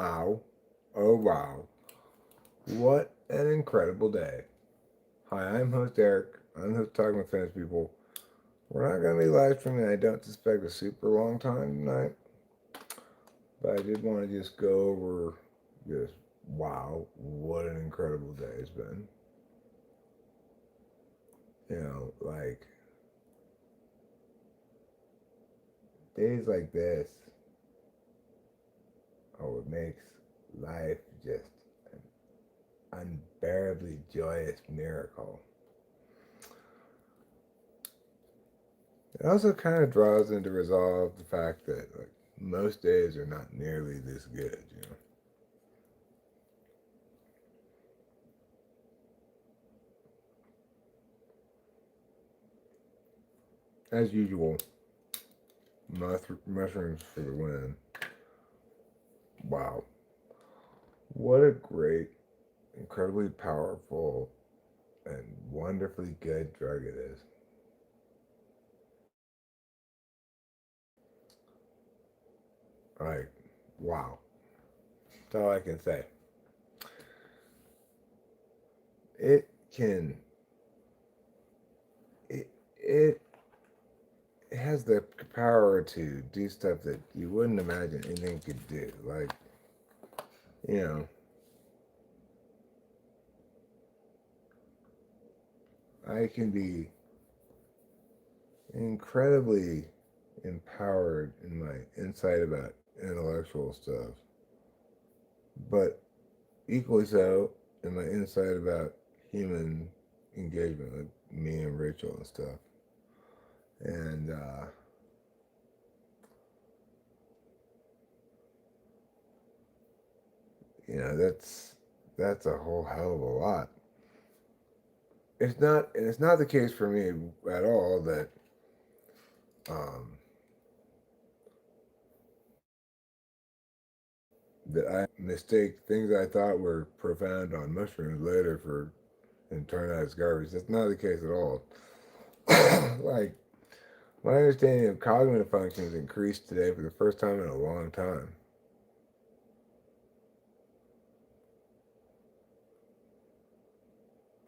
wow. Oh, wow. What an incredible day. Hi, I'm host Eric. I'm host Talking with Finish People. We're not going to be live streaming, I don't suspect, a super long time tonight. But I did want to just go over just, wow, what an incredible day it's been. Like, days like this are what makes life just an unbearably joyous miracle. It also kind of draws into resolve the fact that like most days are not nearly this good. As usual, mushrooms for the win. Wow. What a great, incredibly powerful, and wonderfully good drug it is. Like, wow. That's all I can say. It can, it has the power to do stuff that you wouldn't imagine anything could do. Like, you know, I can be incredibly empowered in my insight about intellectual stuff, but equally so in my insight about human engagement, like me and Rachel and stuff. And that's a whole hell of a lot. It's not the case for me at all that um, that I mistake things I thought were profound on mushrooms later for and turn out as garbage. That's not the case at all. Like my understanding of cognitive functions increased today for the first time in a long time.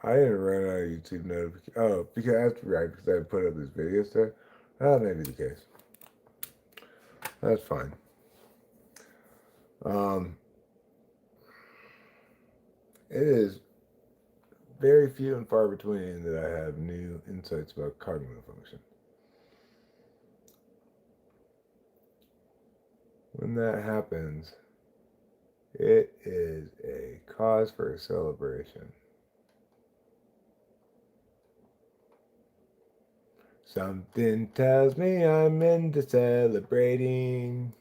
I didn't run out of YouTube notifications. Oh, because that's right, because I put up this video stuff. That may be the case. That's fine. Um, it is very few and far between that I have new insights about cognitive function. When that happens, it is a cause for celebration. Something tells me I'm into celebrating.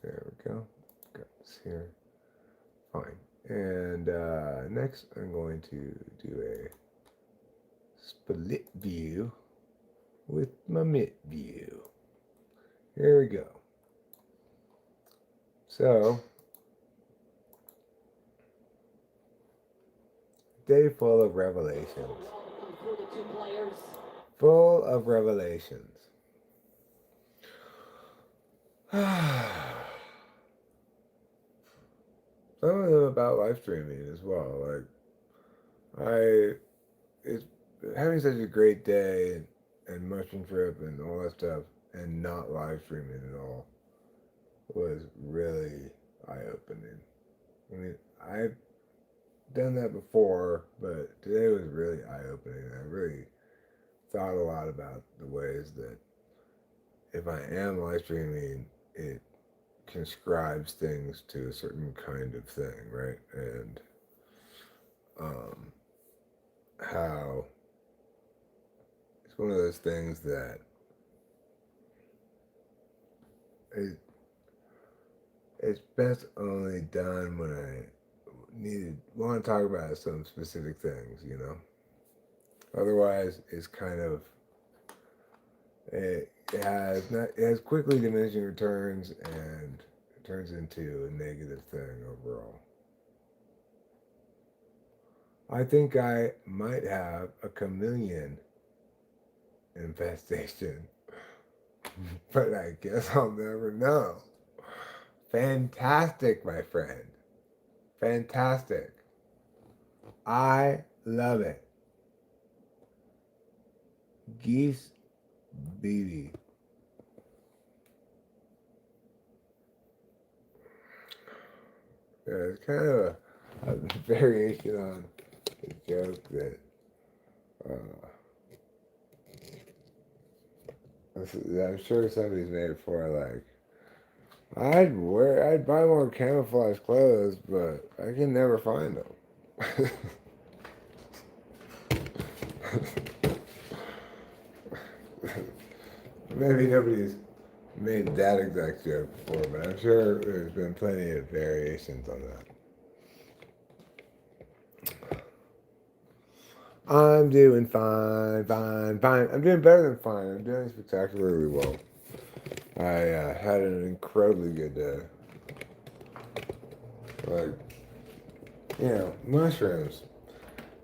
There we go. Got this here. Fine. And next, I'm going to do a split view with my mid view. Here we go. So, day full of revelations. Full of revelations. Some of them about live streaming as well. Like it's having such a great day and mushroom trip and all that stuff, and not live streaming at all was really eye opening. I mean, I've done that before, but today was really eye opening. I really thought a lot about the ways that if I am live streaming, it conscribes things to a certain kind of thing, right? And um, how it's one of those things that it, it's best only done when I want to talk about some specific things. Otherwise, it's kind of it has quickly diminishing returns and it turns into a negative thing overall. I think I might have a chameleon infestation, but I guess I'll never know. Fantastic, my friend. Fantastic. I love it. Geese BB. Yeah, it's kind of a variation on the joke that uh, I'm sure somebody's made before. Like, I'd buy more camouflage clothes, but I can never find them. Maybe nobody's made that exact joke before, but I'm sure there's been plenty of variations on that. I'm doing fine, fine, fine. I'm doing better than fine. I'm doing spectacularly well. I had an incredibly good day. Like, mushrooms.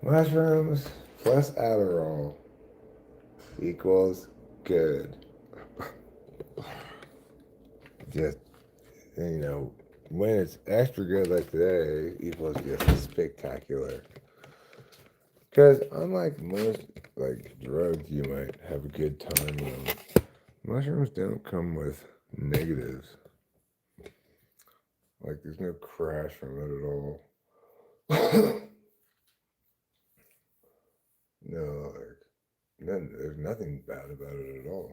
Mushrooms plus Adderall equals good. Just, when it's extra good like today, equals just spectacular. Because unlike most like drugs you might have a good time with, mushrooms don't come with negatives. Like there's no crash from it at all. No, like there's nothing bad about it at all.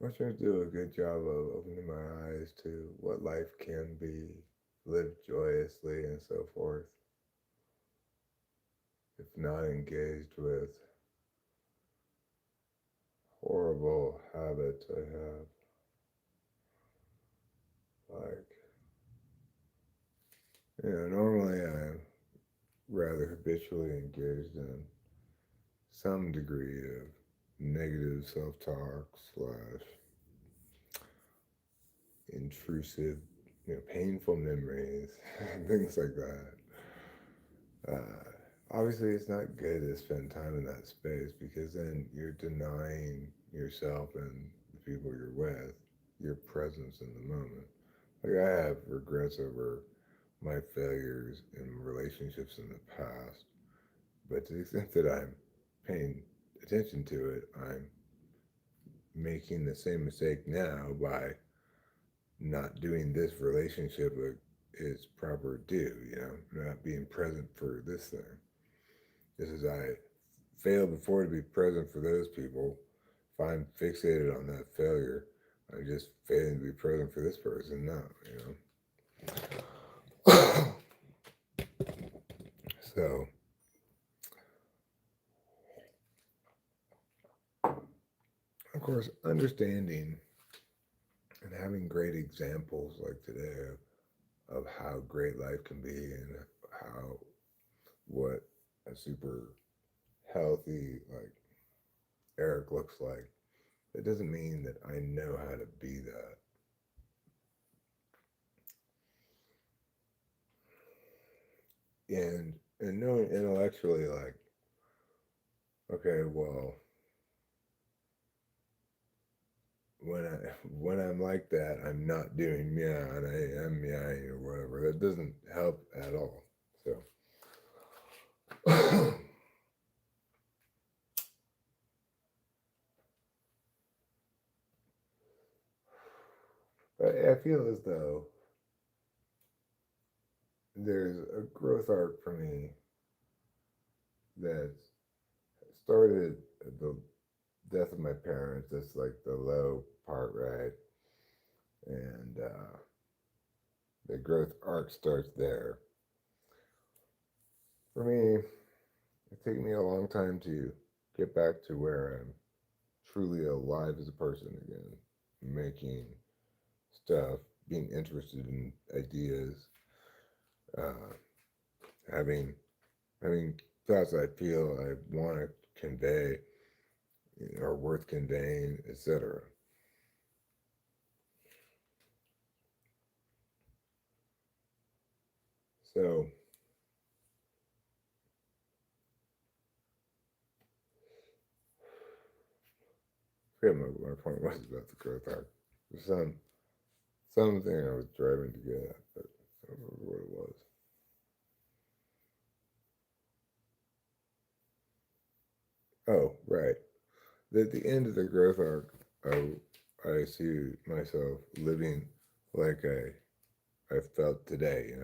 Mushrooms do a good job of opening my eyes to what life can be, live joyously and so forth. If not engaged with horrible habits I have, like, normally I'm rather habitually engaged in some degree of negative self talk slash intrusive, painful memories, things like that. Obviously, it's not good to spend time in that space because then you're denying yourself and the people you're with your presence in the moment. Like, I have regrets over my failures in relationships in the past, but to the extent that I'm paying attention to it, I'm making the same mistake now by not doing this relationship its proper due, not being present for this thing. Just as I failed before to be present for those people, if I'm fixated on that failure, I'm just failing to be present for this person now, So, of course, understanding and having great examples like today of how great life can be and how what a super healthy like Eric looks like, it doesn't mean that I know how to be that. And knowing intellectually like, okay, well, when I'm like that, I'm not doing meow and I am meowing or whatever. That doesn't help at all. So I feel as though there's a growth arc for me that started at the death of my parents. That's like the low part, right? And the growth arc starts there. For me, it's taken me a long time to get back to where I'm truly alive as a person again, making stuff, being interested in ideas, uh, having having thoughts I feel I want to convey, are worth conveying, etc. So, I forget my point was about the growth arc. There's something I was driving to get at, but I don't remember what it was. Oh, right. At the end of the growth arc, I see myself living like I felt today,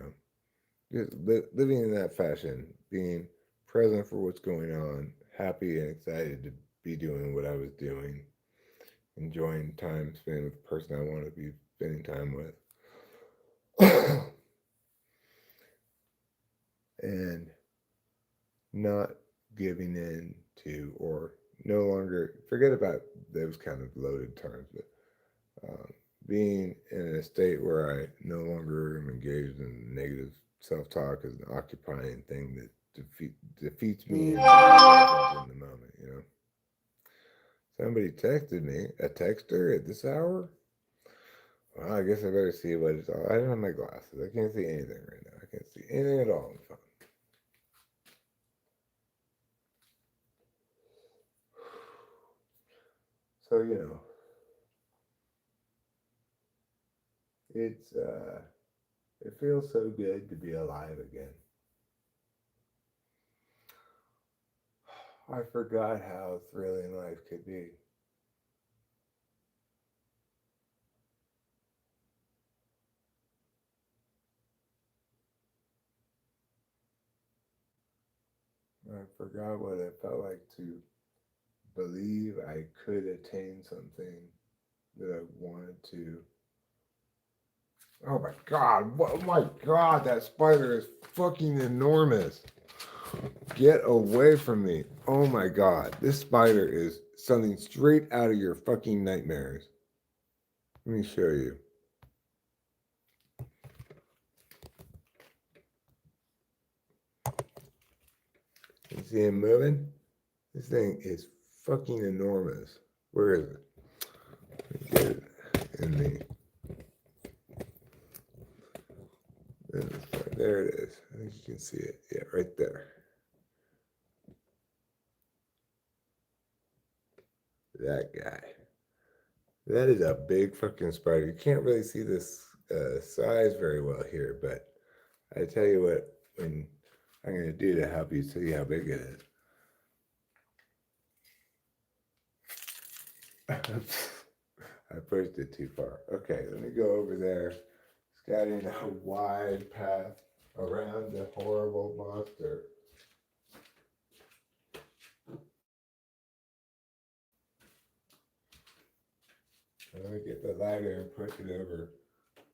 just living in that fashion, being present for what's going on, happy and excited to be doing what I was doing, enjoying time spent with the person I want to be spending time with, and not giving in to or no longer forget about those kind of loaded terms, but being in a state where I no longer am engaged in negative self-talk as an occupying thing that defeats me and in the moment. Somebody texted me, a texter at this hour. Well, I guess I better see what it's all. I don't have my glasses. I can't see anything right now. I can't see anything at all on the phone. So it's it feels so good to be alive again. I forgot how thrilling life could be. I forgot what it felt like to believe I could attain something that I wanted to. Oh my god, oh my god, that spider is fucking enormous. Get away from me. Oh my god, this spider is something straight out of your fucking nightmares. Let me show you. You see him moving? This thing is fucking enormous. Where is it? Let me get it in the. There it is. I think you can see it. Yeah, right there. That guy. That is a big fucking spider. You can't really see this size very well here, but I tell you what, when I'm going to do to help you see how big it is. I pushed it too far. Okay, let me go over there, scouting a wide path around the horrible monster. And let me get the lighter and push it over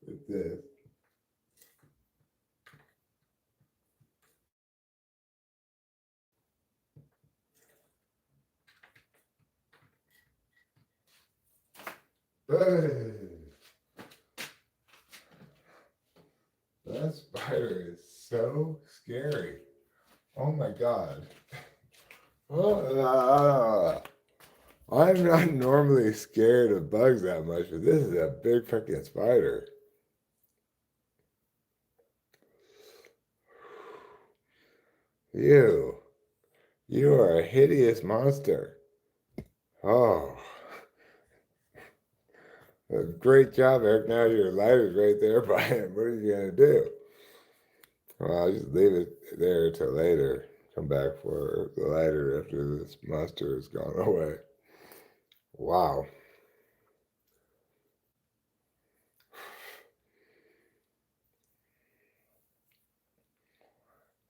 with this. That spider is so scary. Oh my god. I'm not normally scared of bugs that much, but this is a big fucking spider. You. You are a hideous monster. Oh. Great job, Eric. Now your lighter's right there by him. What are you going to do? Well, I'll just leave it there till later. Come back for the lighter after this monster has gone away. Wow.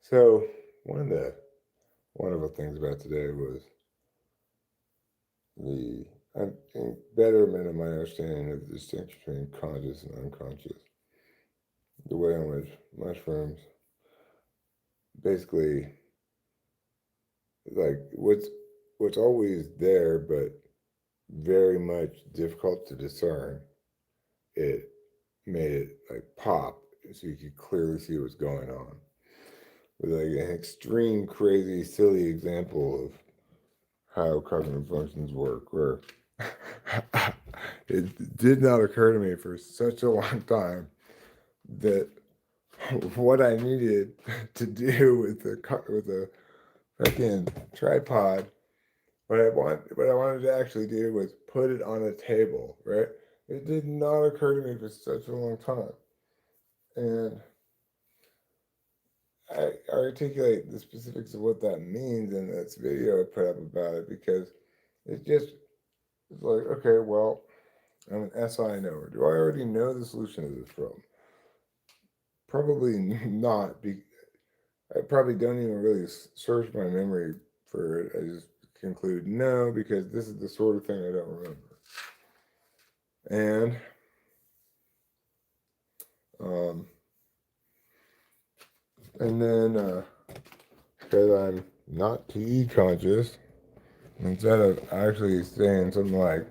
So, one of the wonderful things about today was the betterment of my understanding of the distinction between conscious and unconscious. The way in which mushrooms basically like what's always there but very much difficult to discern, it made it like pop so you could clearly see what's going on. With like an extreme, crazy, silly example of how cognitive functions work, where it did not occur to me for such a long time that what I needed to do with the freaking tripod. What I wanted to actually do was put it on a table, right? It did not occur to me for such a long time, and I articulate the specifics of what that means in this video I put up about it because it's like, okay, well, I'm an SI knower. Do I already know the solution to this problem? Probably not. I probably don't even really search my memory for it. I just conclude no, because this is the sort of thing I don't remember. And um, and then because I'm not PE conscious, instead of actually saying something like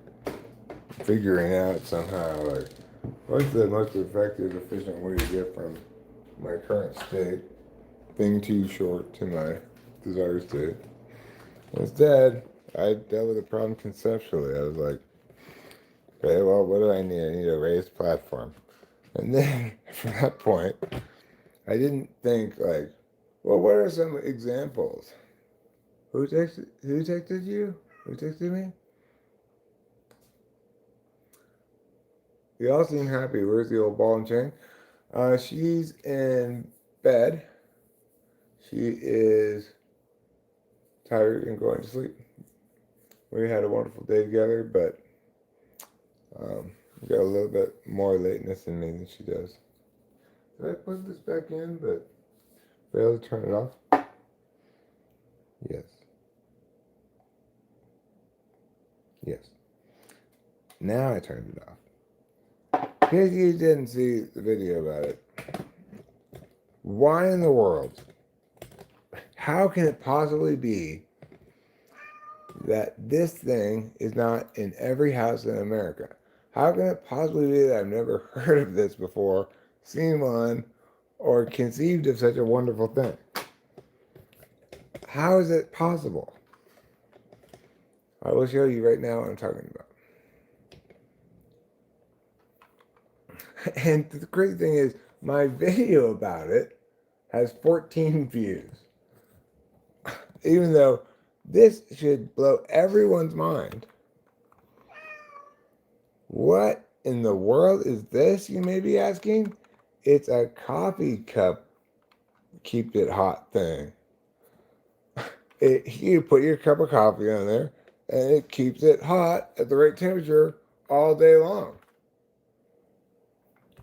figuring out somehow like what's the most effective, efficient way to get from my current state, thing too short, to my desired state. Instead, I dealt with the problem conceptually. I was like, okay, well, what do I need? I need a raised platform. And then from that point, I didn't think like, well, what are some examples? Who texted you? Who texted me? You all seem happy. Where's the old ball and chain? She's in bed. She is tired and going to sleep. We had a wonderful day together, but got a little bit more lateness in me than she does. Did I plug this back in, but failed to turn it off? Yes. Yes. Now I turned it off. In case you didn't see the video about it, why in the world? How can it possibly be that this thing is not in every house in America? How can it possibly be that I've never heard of this before, seen one, or conceived of such a wonderful thing? How is it possible? I will show you right now what I'm talking about. And the great thing is, my video about it has 14 views. Even though this should blow everyone's mind. What in the world is this, you may be asking? It's a coffee cup keep it hot thing. You put your cup of coffee on there, and it keeps it hot at the right temperature all day long.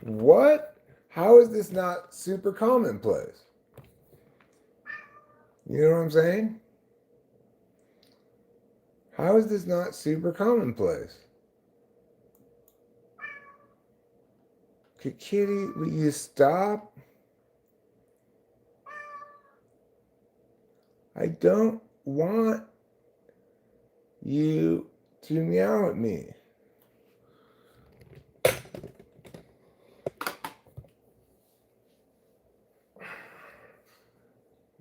What? How is this not super commonplace? You know what I'm saying? How is this not super commonplace? Kitty, will you stop? I don't want you to meow at me.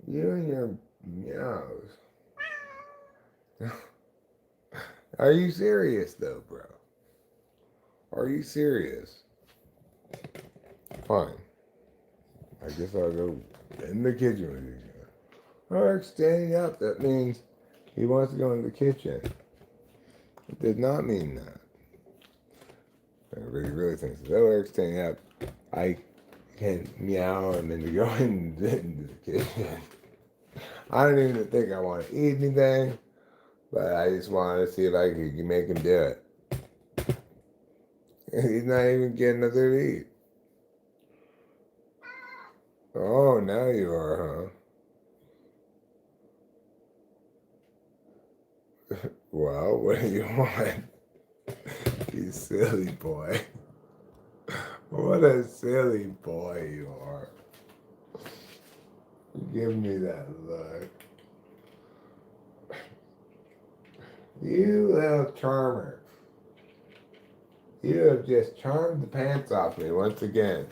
You and your meows. Are you serious though, bro? Are you serious? Fine. I guess I'll go in the kitchen with you. Eric's standing up. That means he wants to go into the kitchen. It did not mean that. Everybody really thinks, oh, Eric's standing up. I can meow him into going into the kitchen. I don't even think I want to eat anything, but I just wanted to see if I could make him do it. He's not even getting nothing to eat. Oh, now you are, huh? Well, what do you want? You silly boy. What a silly boy you are. Give me that look. You little charmer. You have just charmed the pants off me once again.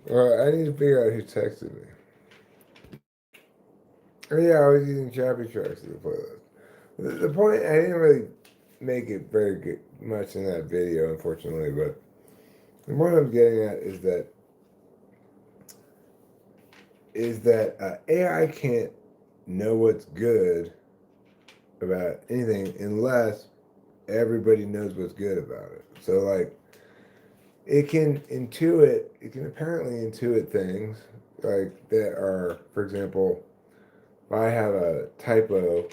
Well, I need to figure out who texted me. Oh yeah, I was using Chappy Tracks as a playlist. The point, I didn't really make it very good, much in that video, unfortunately, but the point I'm getting at is that AI can't know what's good about anything unless everybody knows what's good about it. So like it can apparently intuit things like that are, for example, if I have a typo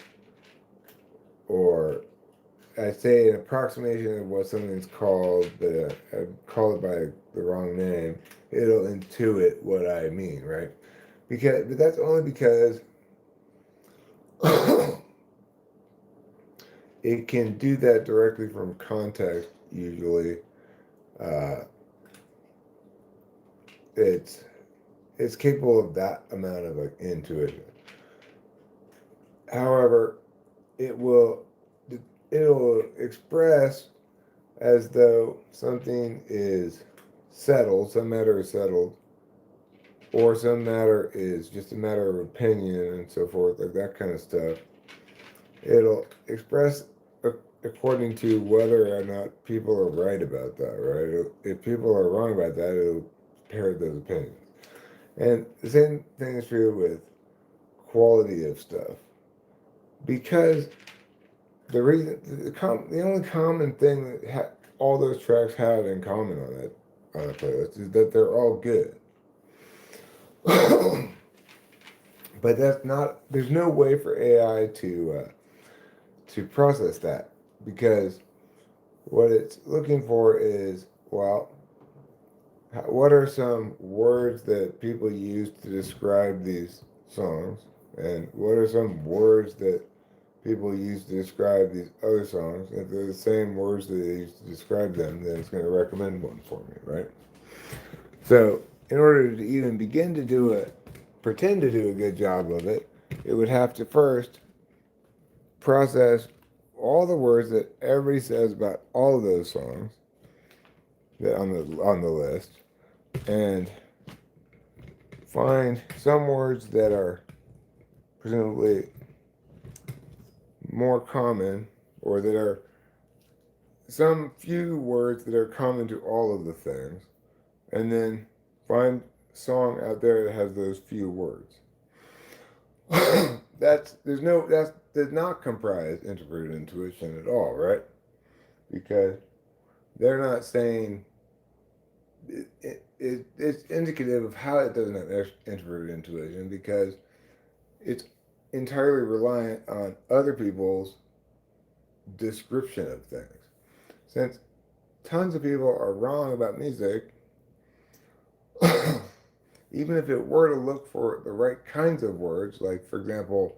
or I say an approximation of what something's called, but I call it by the wrong name, it'll intuit what I mean, right? But that's only because it can do that directly from context. Usually, uh, it's it's capable of that amount of like intuition. However, it will it'll express as though something is settled, some matter is settled, or some matter is just a matter of opinion and so forth, like that kind of stuff. It'll express according to whether or not people are right about that, right? If people are wrong about that, it'll parrot those opinions. And the same thing is true with quality of stuff. Because the only common thing that all those tracks have in common on a playlist is that they're all good. But that's not. There's no way for AI to process that because what it's looking for is, well, what are some words that people use to describe these songs, and what are some words that people use to describe these other songs? If they're the same words that they use to describe them, then it's going to recommend one for me, right? So, in order to even begin to pretend to do a good job of it, it would have to first process all the words that everybody says about all of those songs that on the list, and find some words that are presumably more common, or that are some few words that are common to all of the things, and then find a song out there that has those few words. That does not comprise introverted intuition at all, right? Because they're not saying it's indicative of how it doesn't have introverted intuition because it's entirely reliant on other people's description of things. Since tons of people are wrong about music, even if it were to look for the right kinds of words, like for example,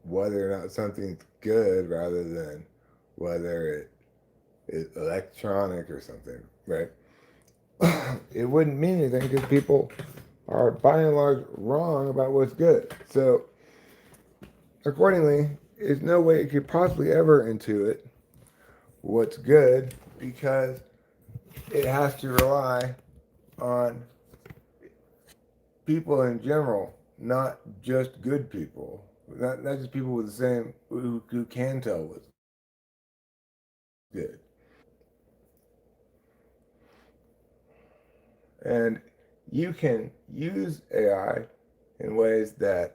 whether or not something's good rather than whether it is electronic or something, right? It wouldn't mean anything because people are by and large wrong about what's good. So, accordingly, there's no way it could possibly ever intuit what's good because it has to rely on people in general, not just good people, not just people with the same who can tell what's good. And you can use AI in ways that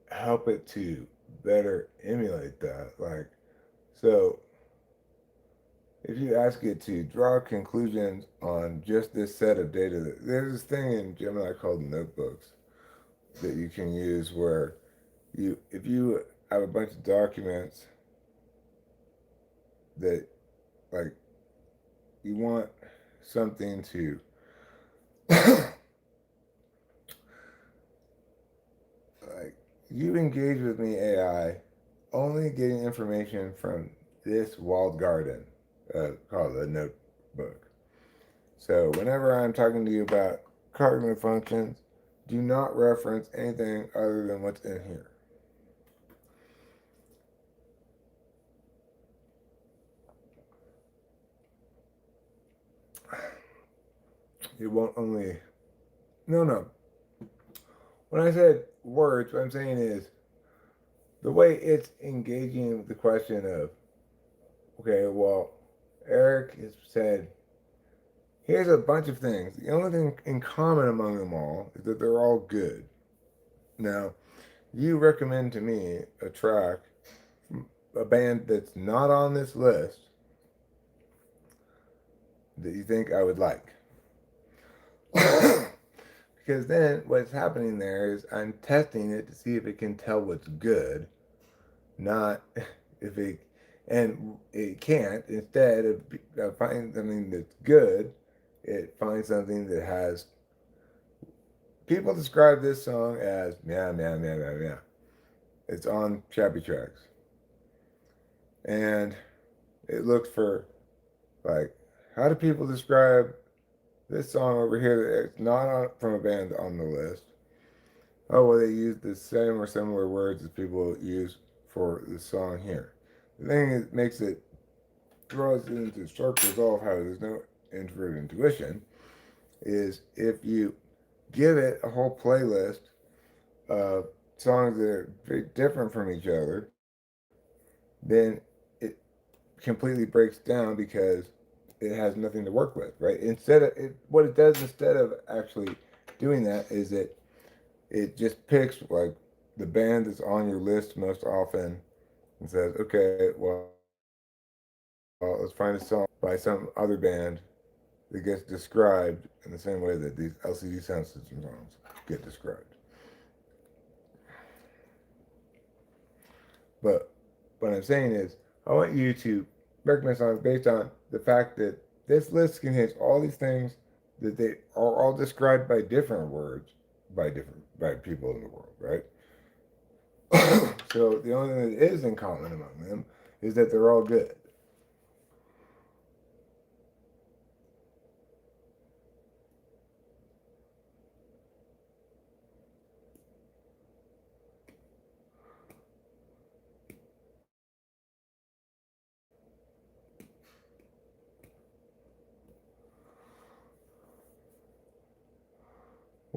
help it to better emulate that. Like, so if you ask it to draw conclusions on just this set of data, there's this thing in Gemini called notebooks that you can use where if you have a bunch of documents that like you want something to like you engage with me AI only getting information from this walled garden called a notebook. So whenever I'm talking to you about cognitive functions, do not reference anything other than what's in here. it won't only. No, no. When I said words, what I'm saying is the way it's engaging with the question of, okay, well, Eric has said, here's a bunch of things. The only thing in common among them all is that they're all good. Now, you recommend to me a track from a band that's not on this list that you think I would like. Because then what's happening there is I'm testing it to see if it can tell what's good, not if it, and it can't. Instead of finding something that's good, it finds something that has. People describe this song as meow meow meow meow meow. It's on Shabby Tracks, and it looks for like how do people describe this song over here that's not on, from a band on the list? Oh, well, they use the same or similar words as people use for the song here. The thing that makes it throws it into stark resolve how there's no introverted intuition is if you give it a whole playlist of songs that are very different from each other, then it completely breaks down because it has nothing to work with, right? Instead of it, what it does instead of actually doing that is it just picks like the band that's on your list most often and says, okay, well, let's find a song by some other band that gets described in the same way that these LCD Sound System songs get described. But what I'm saying is, I want you to recommend songs based on the fact that this list contains all these things that they are all described by different words by people in the world, right? So the only thing that is in common among them is that they're all good.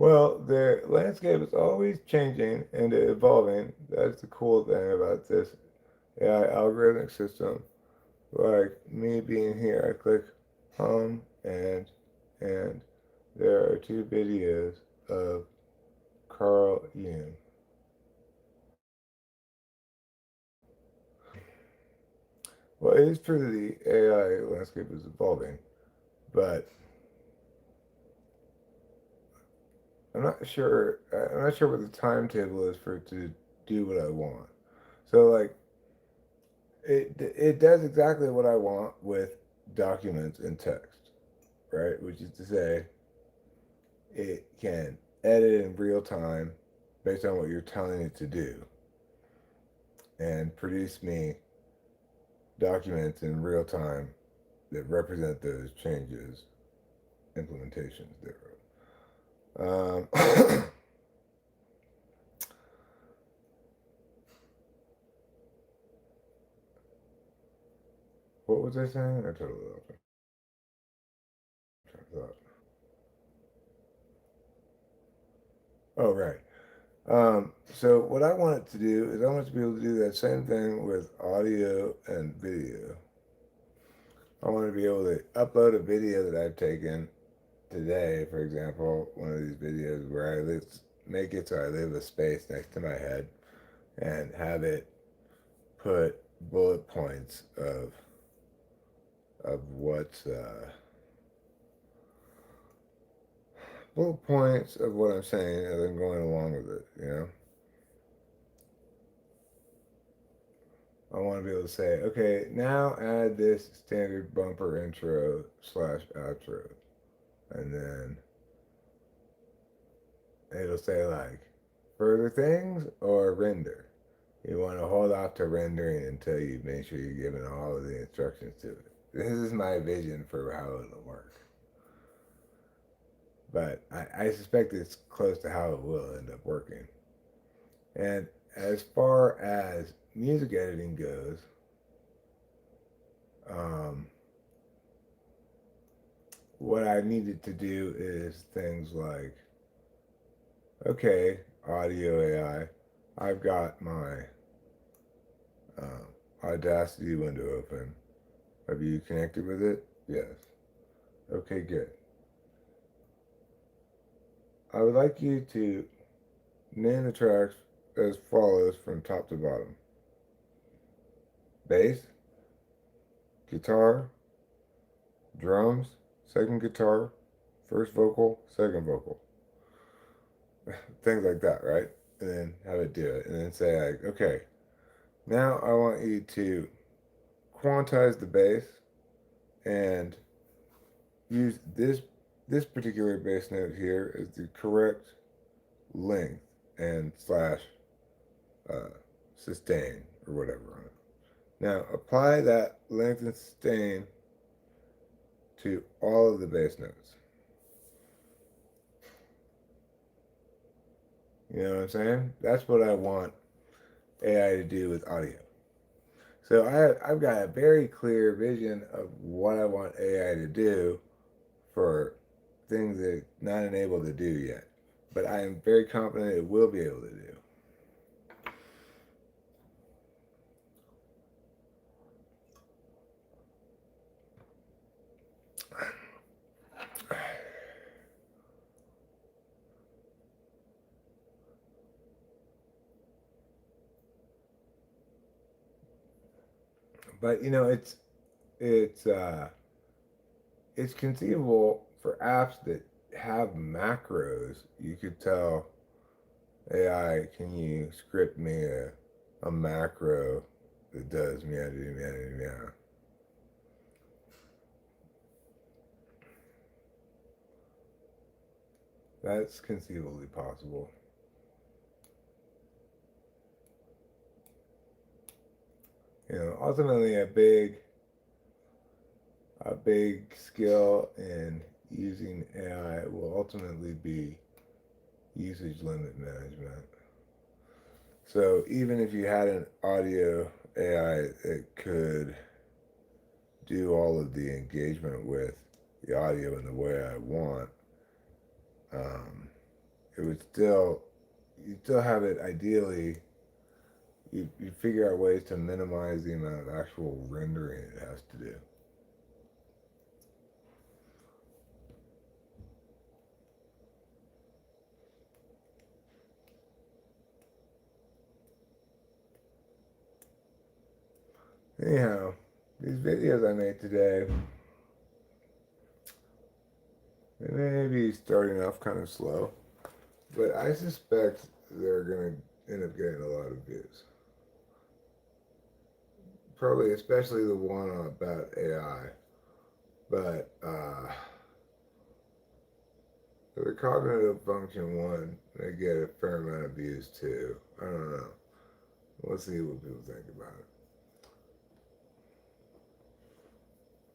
Well, the landscape is always changing and evolving. That's the cool thing about this AI algorithmic system. Like me being here, I click home and there are two videos of Carl Jung. Well, it is true that the AI landscape is evolving, but I'm not sure what the timetable is for it to do what I want. So like it does exactly what I want with documents and text, right? Which is to say, it can edit in real time based on what you're telling it to do and produce me documents in real time that represent those changes, implementations thereof. What was I saying? I totally lost my train of thought. Oh, right. So what I want it to do is I want it to be able to do that same thing with audio and video. I want to be able to upload a video that I've taken today, for example, one of these videos where make it so I leave a space next to my head and have it put bullet points of what's bullet points of what I'm saying as I'm going along with it. You know, I want to be able to say, okay, now add this standard bumper intro slash outro, and then it'll say like further things or render. You want to hold off to rendering until you make sure you're giving all of the instructions to it. This is my vision for how it'll work. But I suspect it's close to how it will end up working. And as far as music editing goes, um, what I needed to do is things like, okay, audio AI, I've got my Audacity window open. Have you connected with it? Yes. Okay, good. I would like you to name the tracks as follows from top to bottom: bass, guitar, drums, second guitar, first vocal, second vocal, things like that, right? And then have it do it, and then say like, okay, now I want you to quantize the bass and use this particular bass note here as the correct length and slash uh, sustain or whatever on it. Now apply that length and sustain to all of the bass notes. You know what I'm saying? That's what I want AI to do with audio. So I've got a very clear vision of what I want AI to do for things that it's not enabled to do yet. But I am very confident it will be able to do. But you know, it's uh, it's conceivable for apps that have macros. You could tell AI, can you script me a macro that does meow meow meow meow. That's conceivably possible. You know, ultimately a big skill in using AI will ultimately be usage limit management. So even if you had an audio AI, it could do all of the engagement with the audio in the way I want. Um, it would still, you still have it ideally. You figure out ways to minimize the amount of actual rendering it has to do. Anyhow, these videos I made today, they may be starting off kind of slow, but I suspect they're going to end up getting a lot of views. Probably, especially the one about AI. But the cognitive function one, they get a fair amount of views too. I don't know. We'll see what people think about it.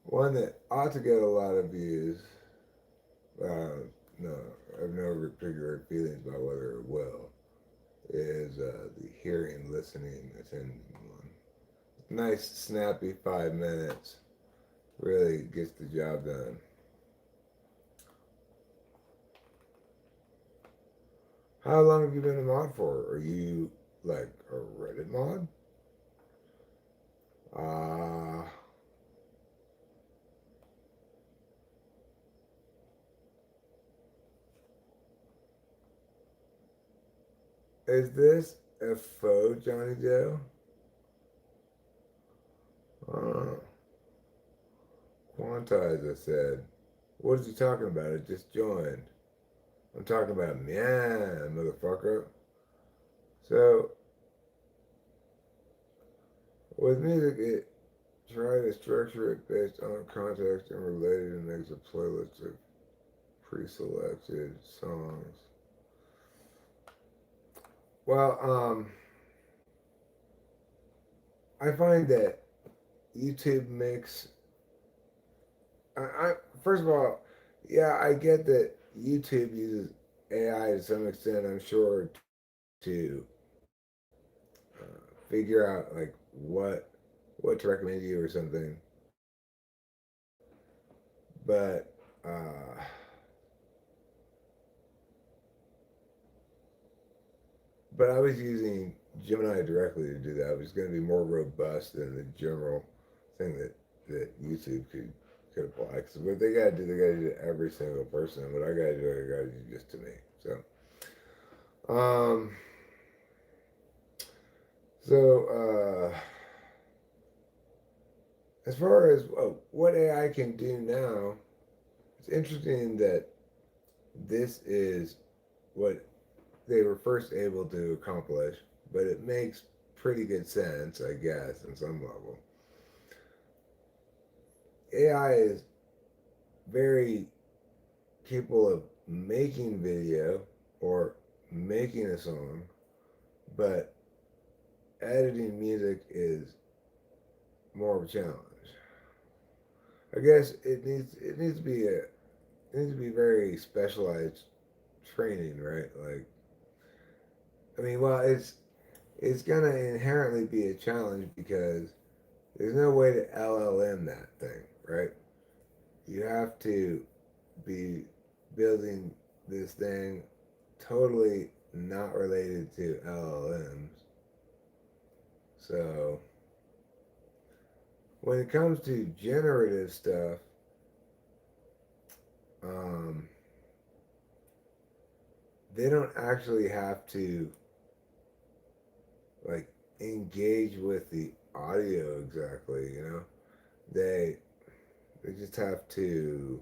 One that ought to get a lot of views, no, I have no particular feelings about whether it will, is the hearing listening attention one. Nice, snappy 5 minutes. Really gets the job done. How long have you been a mod for? Are you like a Reddit mod? Uh, is this a faux Johnny Joe? Uh, Quantize, I said. What is he talking about? It just joined. I'm talking about meow, motherfucker. So, with music, it try to structure it based on context and related and makes a playlist of pre-selected songs. Well, I find that YouTube makes. I first of all, yeah, I get that YouTube uses AI to some extent. I'm sure to figure out like what to recommend you or something. But uh, but I was using Gemini directly to do that. It was going to be more robust than the general thing that YouTube could apply. Because what they got to do, they got to do to every single person. What I got to do, I got to do just to me. Um, so as far as what AI can do now, it's interesting that this is what they were first able to accomplish, but it makes pretty good sense, I guess, in some level. AI is very capable of making video or making a song, but editing music is more of a challenge. I guess it needs to be very specialized training, right? Like, I mean, well, it's gonna inherently be a challenge because there's no way to LLM that thing, right? You have to be building this thing totally not related to LLMs. So when it comes to generative stuff, um, they don't actually have to like engage with the audio exactly. They they just have to.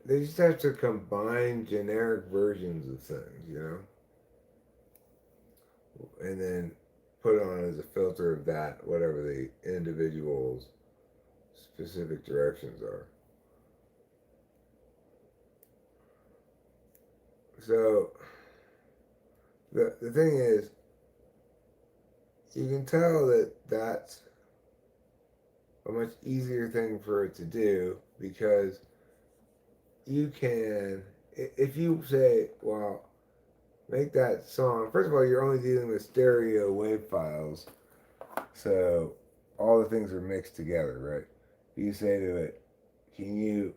They just have to combine generic versions of things, and then put on as a filter of that whatever the individual's specific directions are. So the thing is, you can tell that that's a much easier thing for it to do because you can, if you say, well, make that song, first of all, you're only dealing with stereo wave files, so all the things are mixed together, right? You say to it, can you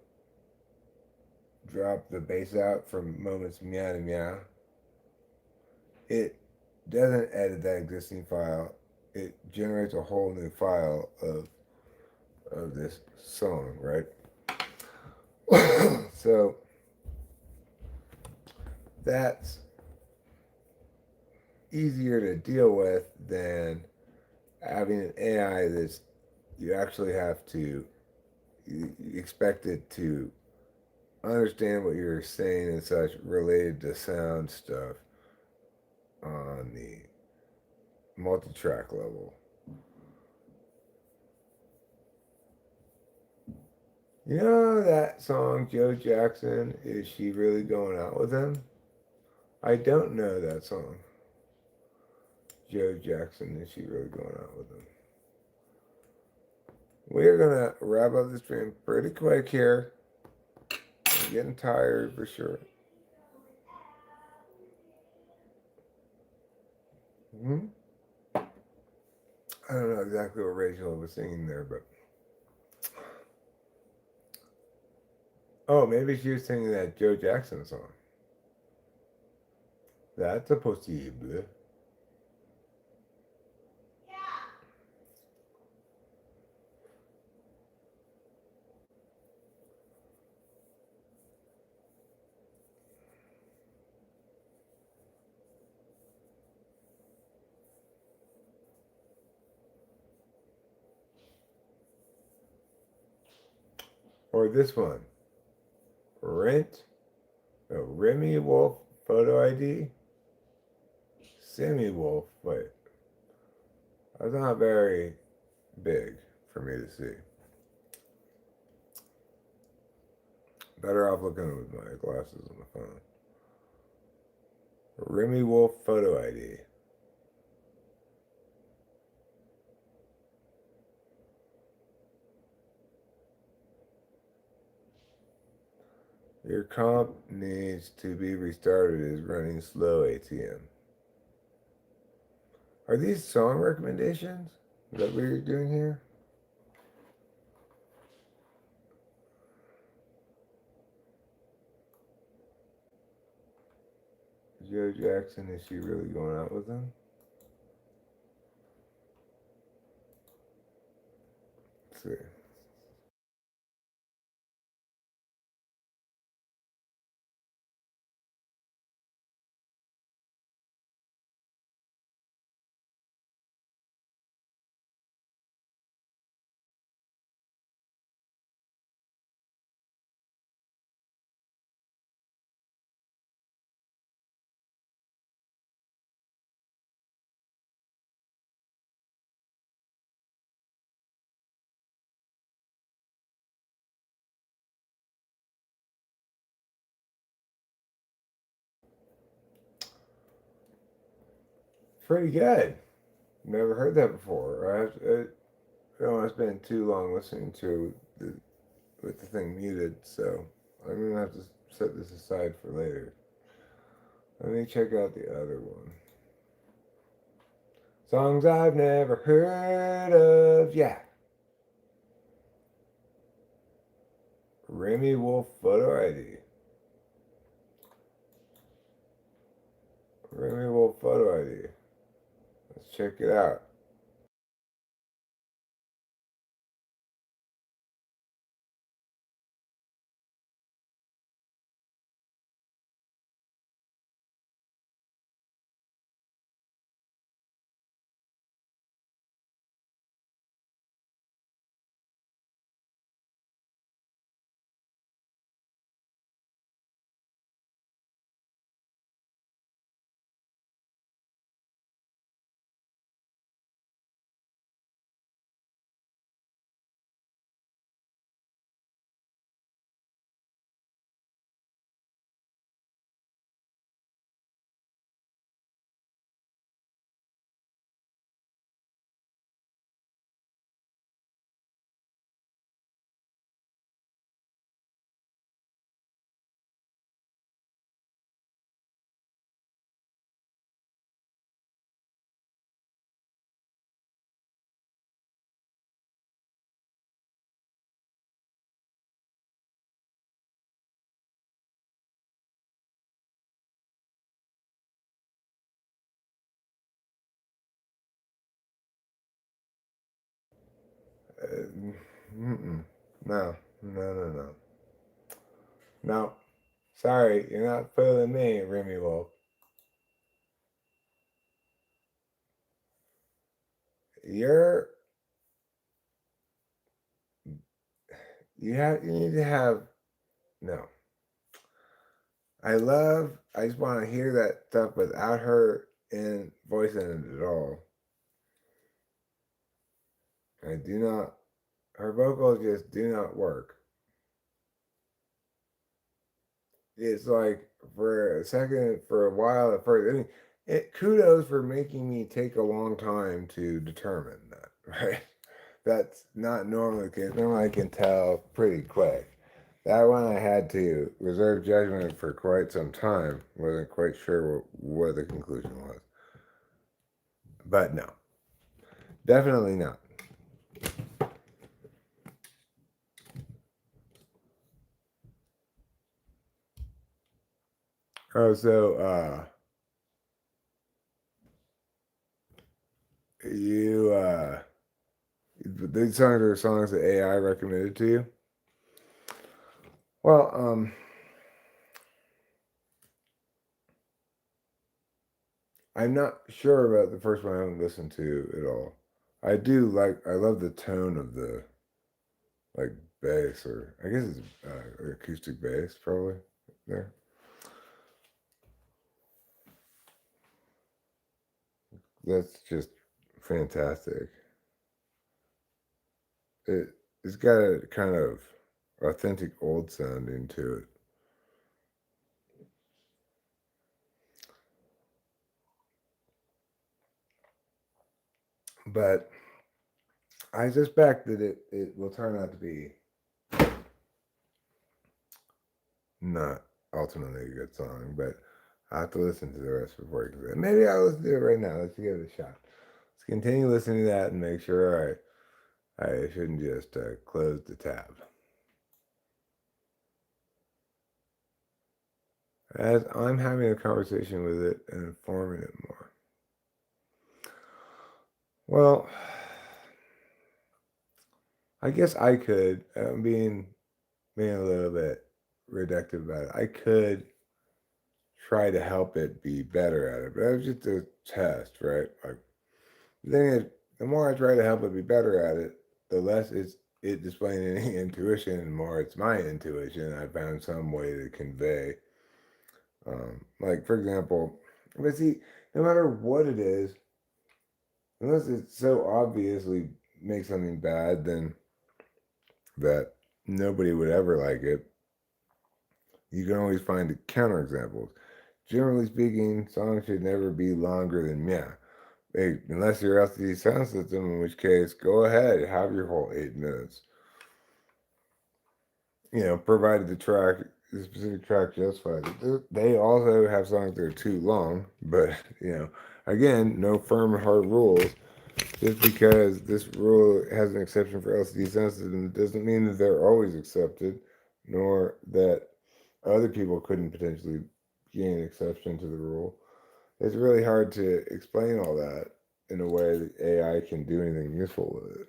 drop the bass out from moments meow to meow? It doesn't edit that existing file. It generates a whole new file of this song, right? So that's easier to deal with than having an AI that's you actually have to you expect it to understand what you're saying and such related to sound stuff on the multi-track level. You know that song Joe Jackson, Is She Really Going Out With Him? I don't know that song. Joe Jackson, Is She Really Going Out With Him? We're gonna wrap up the stream pretty quick here. I'm getting tired for sure. Hmm. I don't know exactly what Rachel was singing there, but oh, maybe she was singing that Joe Jackson song. That's a possible. Or this one. Rent. A Remy Wolf photo ID. Sammy Wolf. Wait. That's not very big for me to see. Better off looking with my glasses on the phone. Remy Wolf photo ID. Your comp needs to be restarted. Is running slow ATM. Are these song recommendations? Is that what you're doing here? Joe Jackson, is she really going out with him? Let's see. Pretty good. Never heard that before. I don't want to spend too long listening to the with the thing muted, so I'm gonna have to set this aside for later. Let me check out the other one. Songs I've never heard of. Yeah. Remy Wolf photo ID. Remy Wolf photo ID. Let's check it out. Mm-mm. No, no, no, no. No. Sorry, you're not fooling me, Remy Wolf. You're you need to have no. I just want to hear that stuff without her in voicing it at all. I do not, her vocals just do not work. It's like for a second, for a while at first. I mean, kudos for making me take a long time to determine that, right? That's not normally the case. Normally I can tell pretty quick. That one I had to reserve judgment for quite some time. Wasn't quite sure what the conclusion was. But no, definitely not. Oh, so you these songs are songs that AI recommended to you. Well, I'm not sure about the first one. I haven't listened to at all. I do like. I love the tone of the like bass, or I guess it's acoustic bass, probably there. That's just fantastic. It it's got a kind of authentic old sounding to it. But I suspect that it will turn out to be not ultimately a good song, but I have to listen to the rest before I can say it. Maybe I'll listen to it right now. Let's give it a shot. Let's continue listening to that and make sure I shouldn't just close the tab. As I'm having a conversation with it and informing it more. Well, I guess I could. Being a little bit reductive about it. I could try to help it be better at it, but that was just a test, right? Like the thing is, the more I try to help it be better at it, the less it's it displaying any intuition, and the more it's my intuition. I found some way to convey, like for example, but see, no matter what it is, unless it so obviously makes something bad, then that nobody would ever like it. You can always find counterexamples. Generally speaking, songs should never be longer than yeah. Hey, unless you're LCD sound system, in which case, go ahead, have your whole 8 minutes. Provided the specific track justifies it. They also have songs that are too long, but again, no firm and hard rules. Just because this rule has an exception for LCD sound system doesn't mean that they're always accepted, nor that other people couldn't potentially gain exception to the rule. It's really hard to explain all that in a way that AI can do anything useful with it.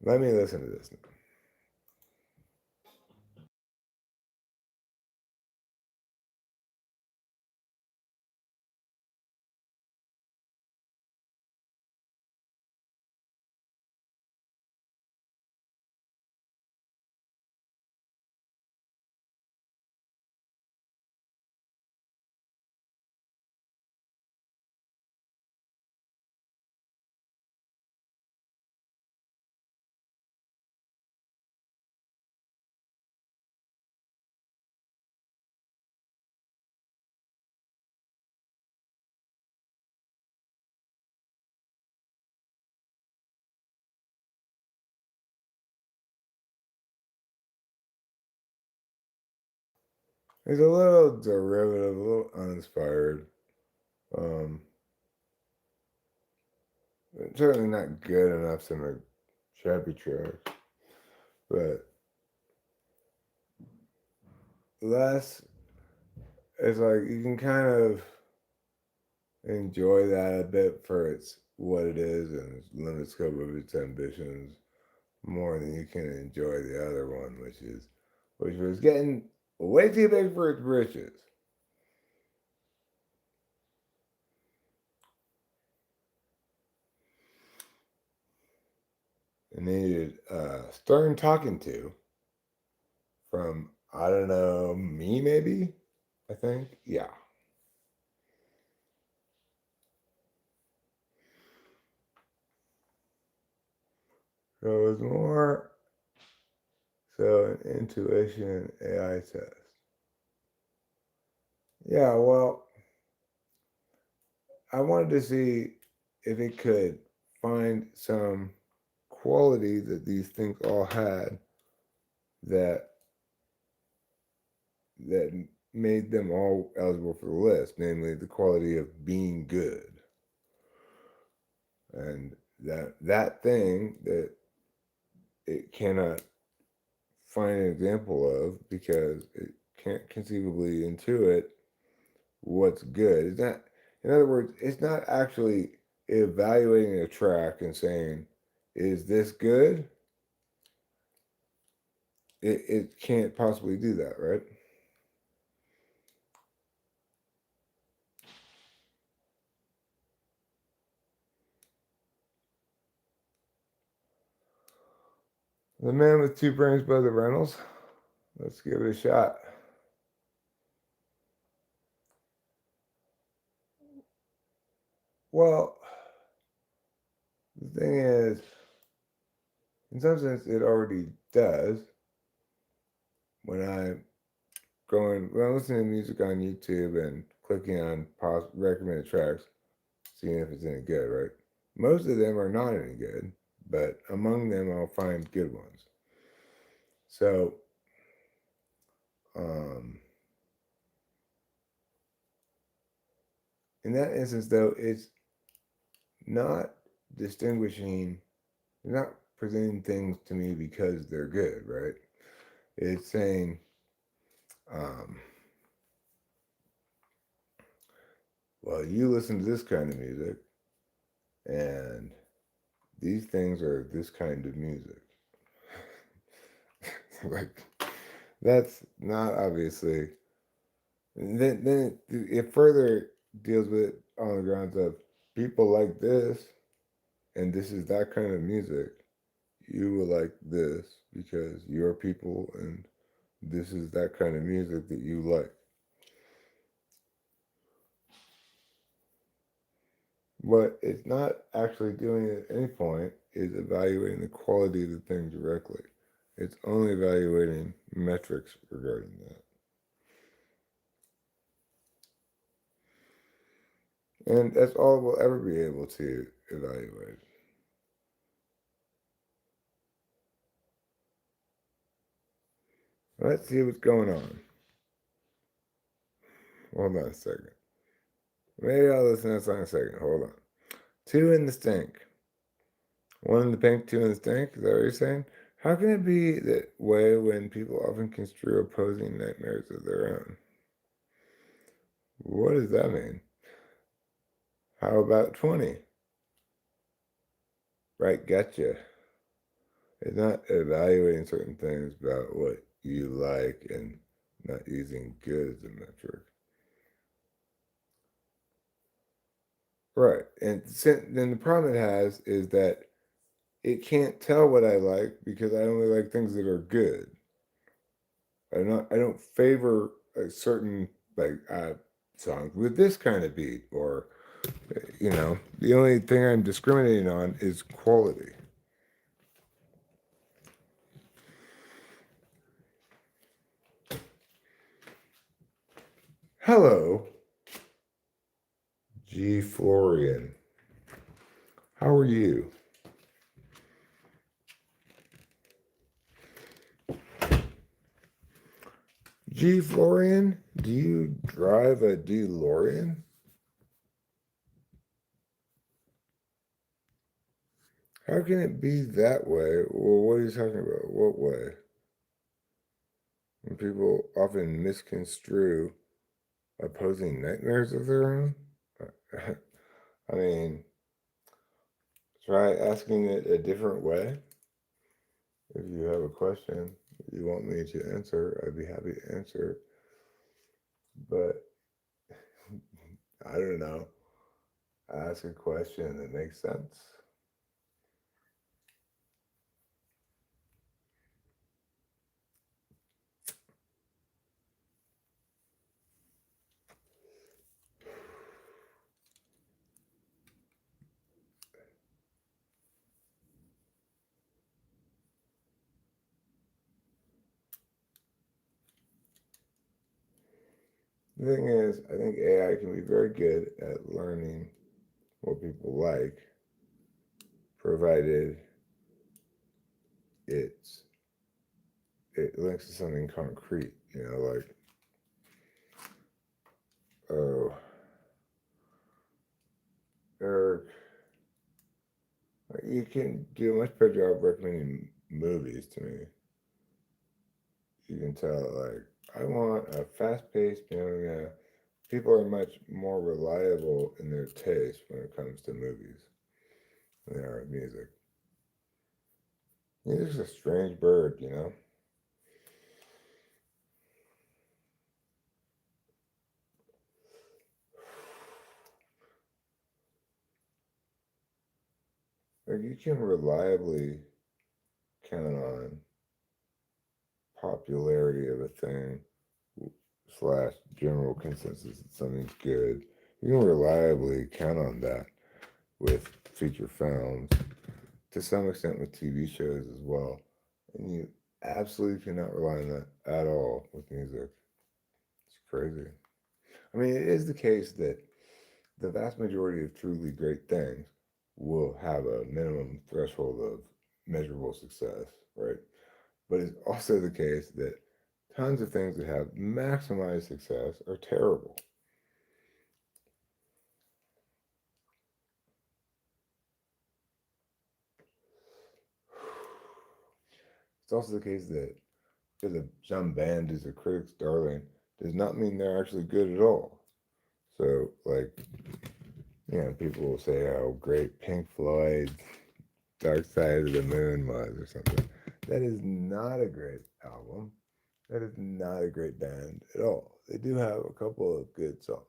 Let me listen to this now. It's a little derivative, a little uninspired. Um, Certainly not good enough to make shabby tracks, but less. It's like you can kind of enjoy that a bit for its what it is and its limited scope of its ambitions more than you can enjoy the other one, which was getting way too big for its britches. It needed stern talking to from I don't know me maybe I think yeah. So it was more so an intuition AI test. Yeah, well, I wanted to see if it could find some quality that these things all had that that made them all eligible for the list, namely the quality of being good. And that thing that it cannot find an example of because it can't conceivably intuit what's good. It's not, in other words, it's not actually evaluating a track and saying, is this good? It can't possibly do that, right? The Man with Two Brains by the Reynolds. Let's give it a shot. Well, the thing is, in some sense, it already does. When I'm listening to music on YouTube and clicking on recommended tracks, seeing if it's any good, right? Most of them are not any good, but among them, I'll find good ones. So, um, in that instance, though, it's not distinguishing, they're not presenting things to me because they're good, right? It's saying, um, well, you listen to this kind of music, and these things are this kind of music. Like, that's not obviously. Then it further deals with it on the grounds of people like this, and this is that kind of music. You will like this because you're people, and this is that kind of music that you like. What it's not actually doing at any point is evaluating the quality of the thing directly. It's only evaluating metrics regarding that. And that's all we'll ever be able to evaluate. Let's see what's going on. Hold on a second. Maybe I'll listen to this in a second. Hold on. Two in the stink. One in the pink, two in the stink. Is that what you're saying? How can it be that way when people often construe opposing nightmares of their own? What does that mean? How about 20? Right, gotcha. It's not evaluating certain things about what you like and not using good as a metric. Right. And then the problem it has is that it can't tell what I like because I only like things that are good. I don't favor a certain like songs with this kind of beat or the only thing I'm discriminating on is quality. Hello, G Florian. How are you? G Florian, do you drive a DeLorean? How can it be that way? Well, what are you talking about? What way? When people often misconstrue opposing nightmares of their own? I mean, try asking it a different way. If you have a question you want me to answer, I'd be happy to answer. But I don't know. Ask a question that makes sense. The thing is, I think AI can be very good at learning what people like, provided it's it links to something concrete. Like, oh, Eric, like, you can do a much better job recommending movies to me. You can tell, like, I want a fast-paced, people are much more reliable in their taste when it comes to movies than they are music. Music's a strange bird. Like, you can reliably count on popularity of a thing slash general consensus that something's good. You can reliably count on that with feature films, to some extent with TV shows as well. And you absolutely cannot rely on that at all with music. It's crazy. I mean, it is the case that the vast majority of truly great things will have a minimum threshold of measurable success, right? But it's also the case that tons of things that have maximized success are terrible. it's also the case that because some band is a critic's darling does not mean they're actually good at all. So, like, people will say how great Pink Floyd's Dark Side of the Moon was or something. That is not a great album. That is not a great band at all. They do have a couple of good songs.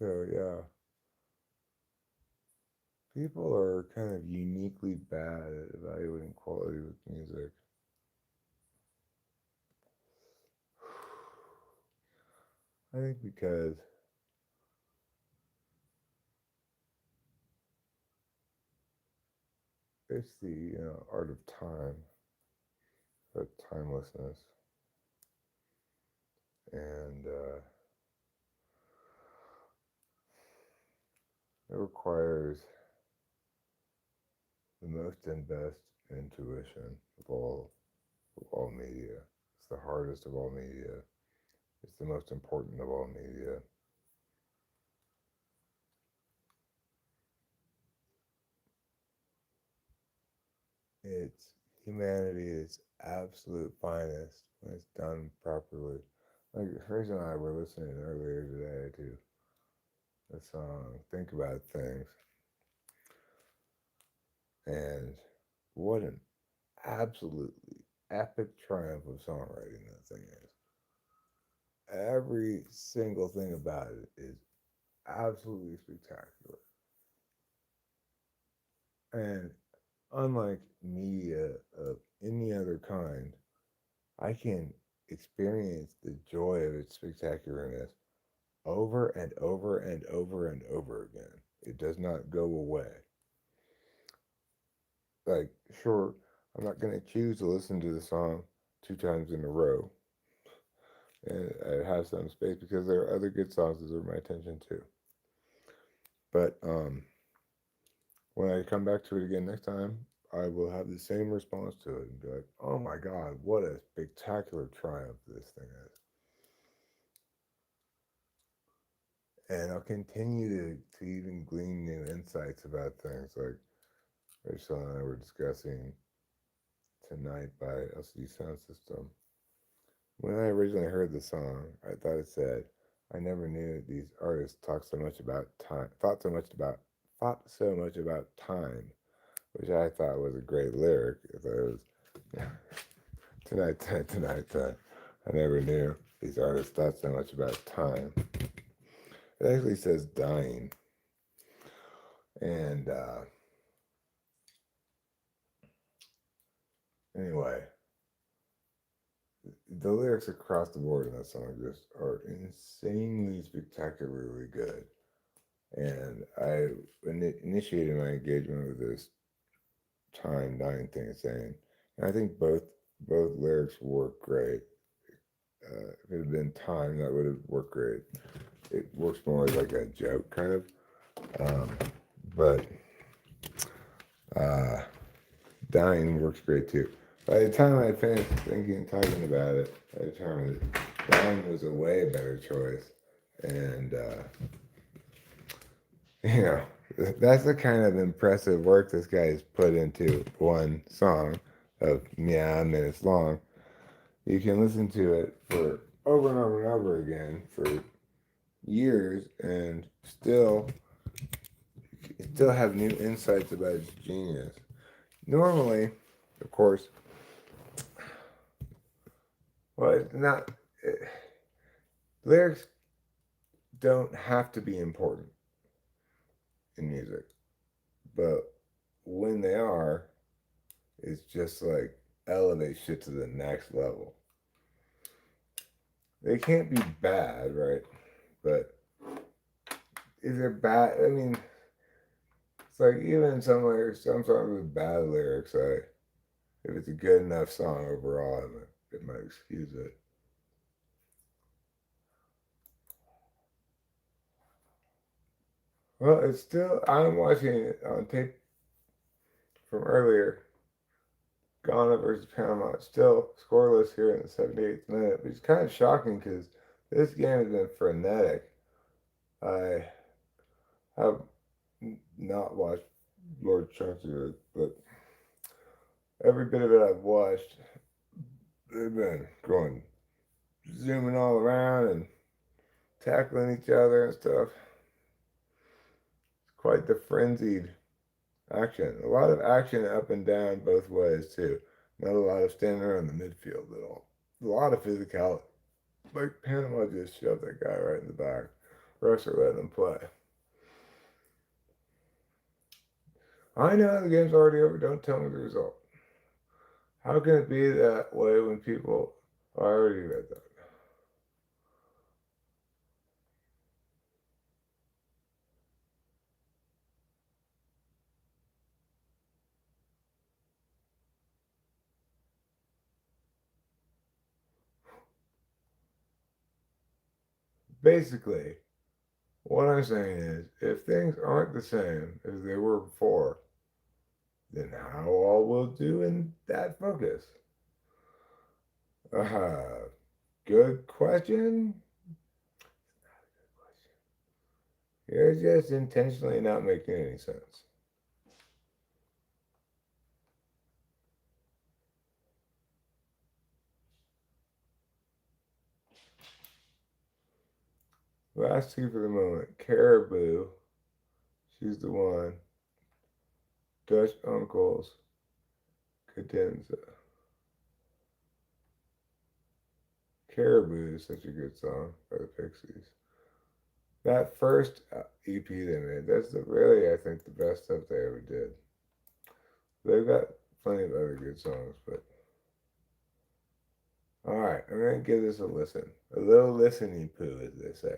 So, yeah, people are kind of uniquely bad at evaluating quality with music. I think because it's the art of time, the timelessness, and it requires the most and best intuition of all media. It's the hardest of all media. It's the most important of all media. It's humanity at its absolute finest when it's done properly. Like Fraser and I were listening earlier today to the song "Think About Things," and what an absolutely epic triumph of songwriting that thing is. Every single thing about it is absolutely spectacular. And unlike media of any other kind, I can experience the joy of its spectacularness over and over and over and over again. It does not go away. Like, sure, I'm not going to choose to listen to the song two times in a row, and I have some space because there are other good songs that deserve my attention too. But when I come back to it again next time, I will have the same response to it and be like, "Oh my God, what a spectacular triumph this thing is!" And I'll continue to even glean new insights about things like Rachel and I were discussing Tonight by LCD Sound System. When I originally heard the song, I thought it said, "I never knew these artists talked so much about time, thought so much about time," which I thought was a great lyric. I thought it was tonight, tonight, tonight, tonight. I never knew these artists thought so much about time. It actually says dying, and anyway, the lyrics across the board in that song just are insanely spectacularly good. And I initiated my engagement with this time dying thing it's saying. And I think both lyrics work great. If it had been time, that would have worked great. It works more like a joke kind of. But uh, dying works great too. By the time I finished thinking and talking about it, I determined that dying was a way better choice. And you know, that's the kind of impressive work this guy has put into one song of minutes long. You can listen to it for over and over and over again for years and still have new insights about genius. Normally, of course, well, it's not. It, lyrics don't have to be important in music, but when they are, it's just like elevate shit to the next level. They can't be bad, right? But if they're bad, I mean, it's like even some songs with bad lyrics, if it's a good enough song overall, it might excuse it. Well, it's still, I'm watching it on tape from earlier. Ghana versus Panama. Still scoreless here in the 78th minute, which is kind of shocking because this game has been frenetic. I have not watched large chunks of it, but every bit of it I've watched, they've been going, zooming all around and tackling each other and stuff. It's quite the frenzied action. A lot of action up and down both ways, too. Not a lot of standing around the midfield at all. A lot of physicality. Like Panama just shoved that guy right in the back. Russia let him play. I know the game's already over. Don't tell me the result. How can it be that way when people I already read that? Basically, what I'm saying is, if things aren't the same as they were before, then how all will do in that focus? Uh, good question. You're just intentionally not making any sense. Last two for the moment. Caribou, she's the one. Dutch Uncles, Cadenza. Caribou is such a good song by the Pixies. That first EP they made, that's really, I think, the best stuff they ever did. They've got plenty of other good songs, but all right, I'm gonna give this a listen. A little listening poo, as they say.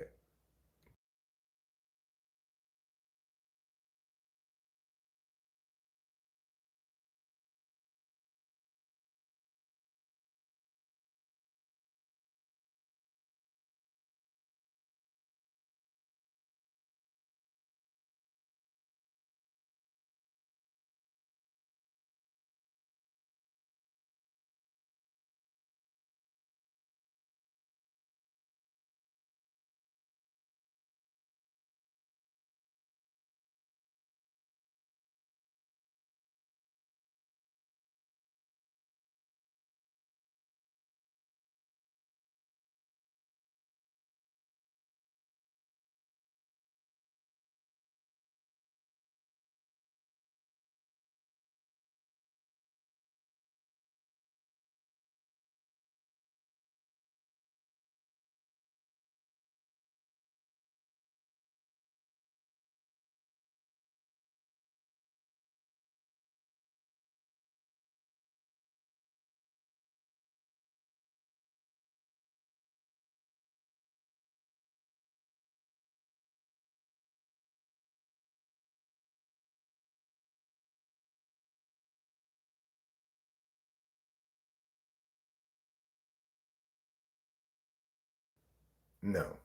No.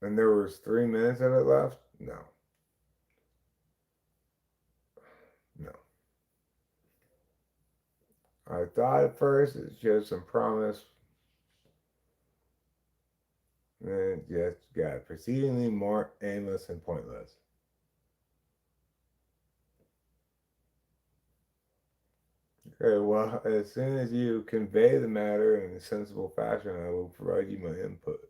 And there was 3 minutes of it left? No. No. I thought at first it showed some promise, and it just got proceedingly more aimless and pointless. Okay, well, as soon as you convey the matter in a sensible fashion, I will provide you my input.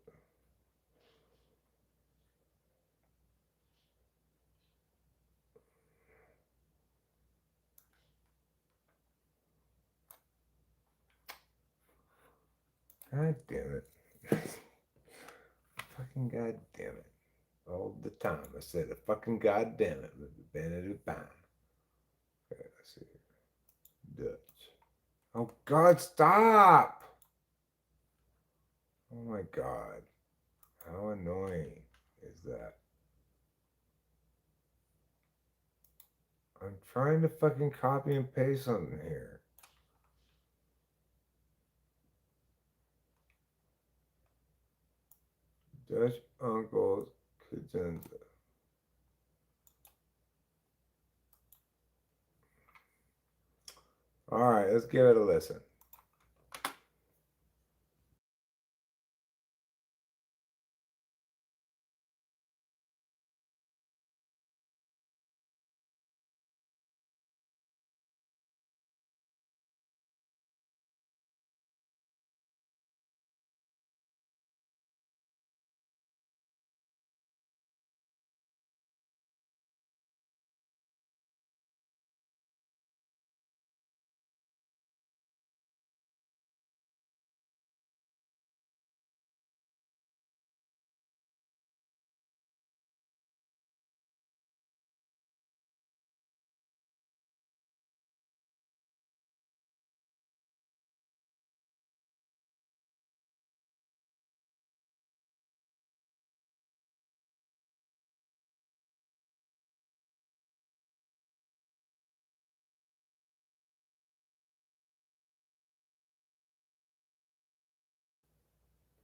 God damn it. Fucking god damn it. All the time. I said a fucking god damn it with the Benedict Bang. Okay, let's see. Dutch. Oh god, stop! Oh my god. How annoying is that? I'm trying to fucking copy and paste something here. Dutch uncles Cadenza. All right. right, let's give it a listen.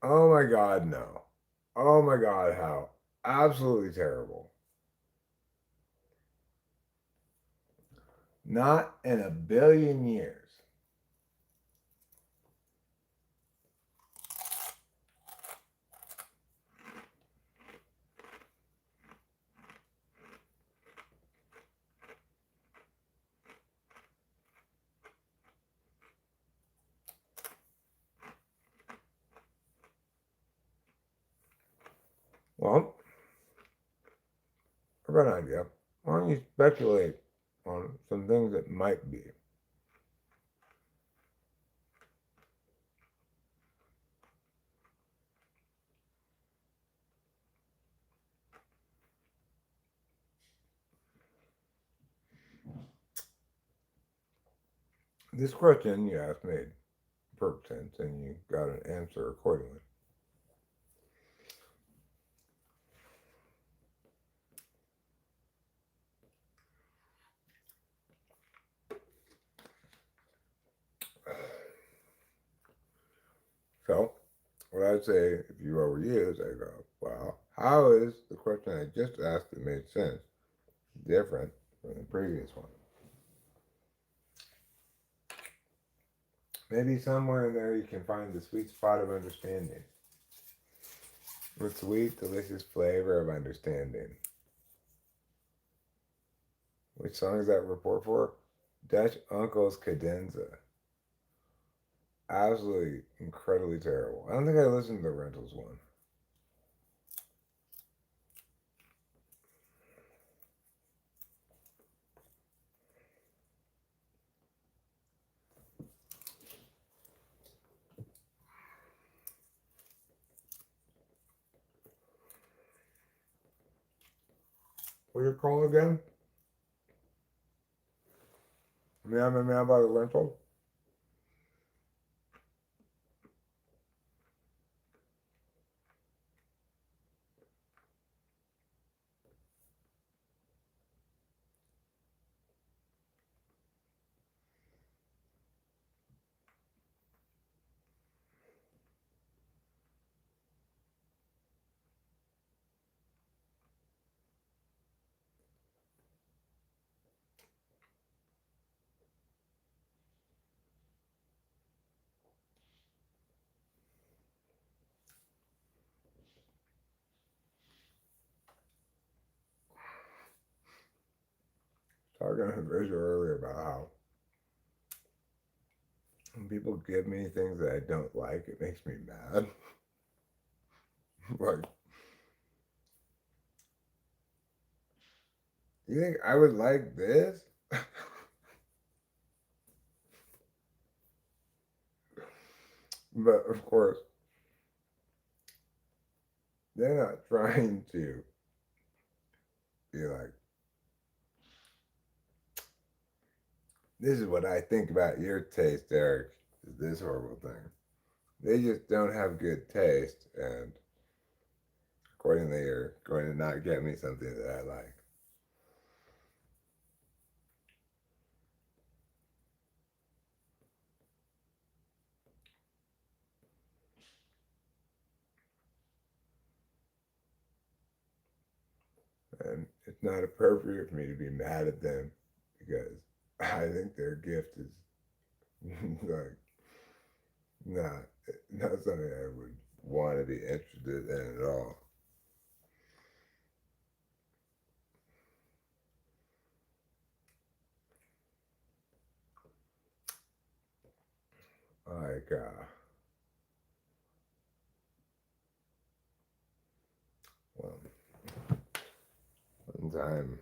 Oh my God, no. Oh my God, how absolutely terrible. Not in a billion years. Well, I've got an idea. Why don't you speculate on some things that might be? This question you asked made perfect sense, and you got an answer accordingly. So, what I'd say if you were you is I go, well, how is the question I just asked that made sense different from the previous one? Maybe somewhere in there you can find the sweet spot of understanding. The sweet, delicious flavor of understanding. Which song is that report for? Dutch Uncle's Cadenza. Absolutely incredibly terrible. I don't think I listened to the Rentals one. What's it called again? Meow Meow Meow by the Rental? Talking on the visual earlier about how when people give me things that I don't like, it makes me mad. Like, you think I would like this? But of course, they're not trying to be like, this is what I think about your taste, Eric, is this horrible thing. They just don't have good taste, and accordingly, are going to not get me something that I like. And it's not appropriate for me to be mad at them because I think their gift is Like, not something I would want to be interested in at all. Like, well, one time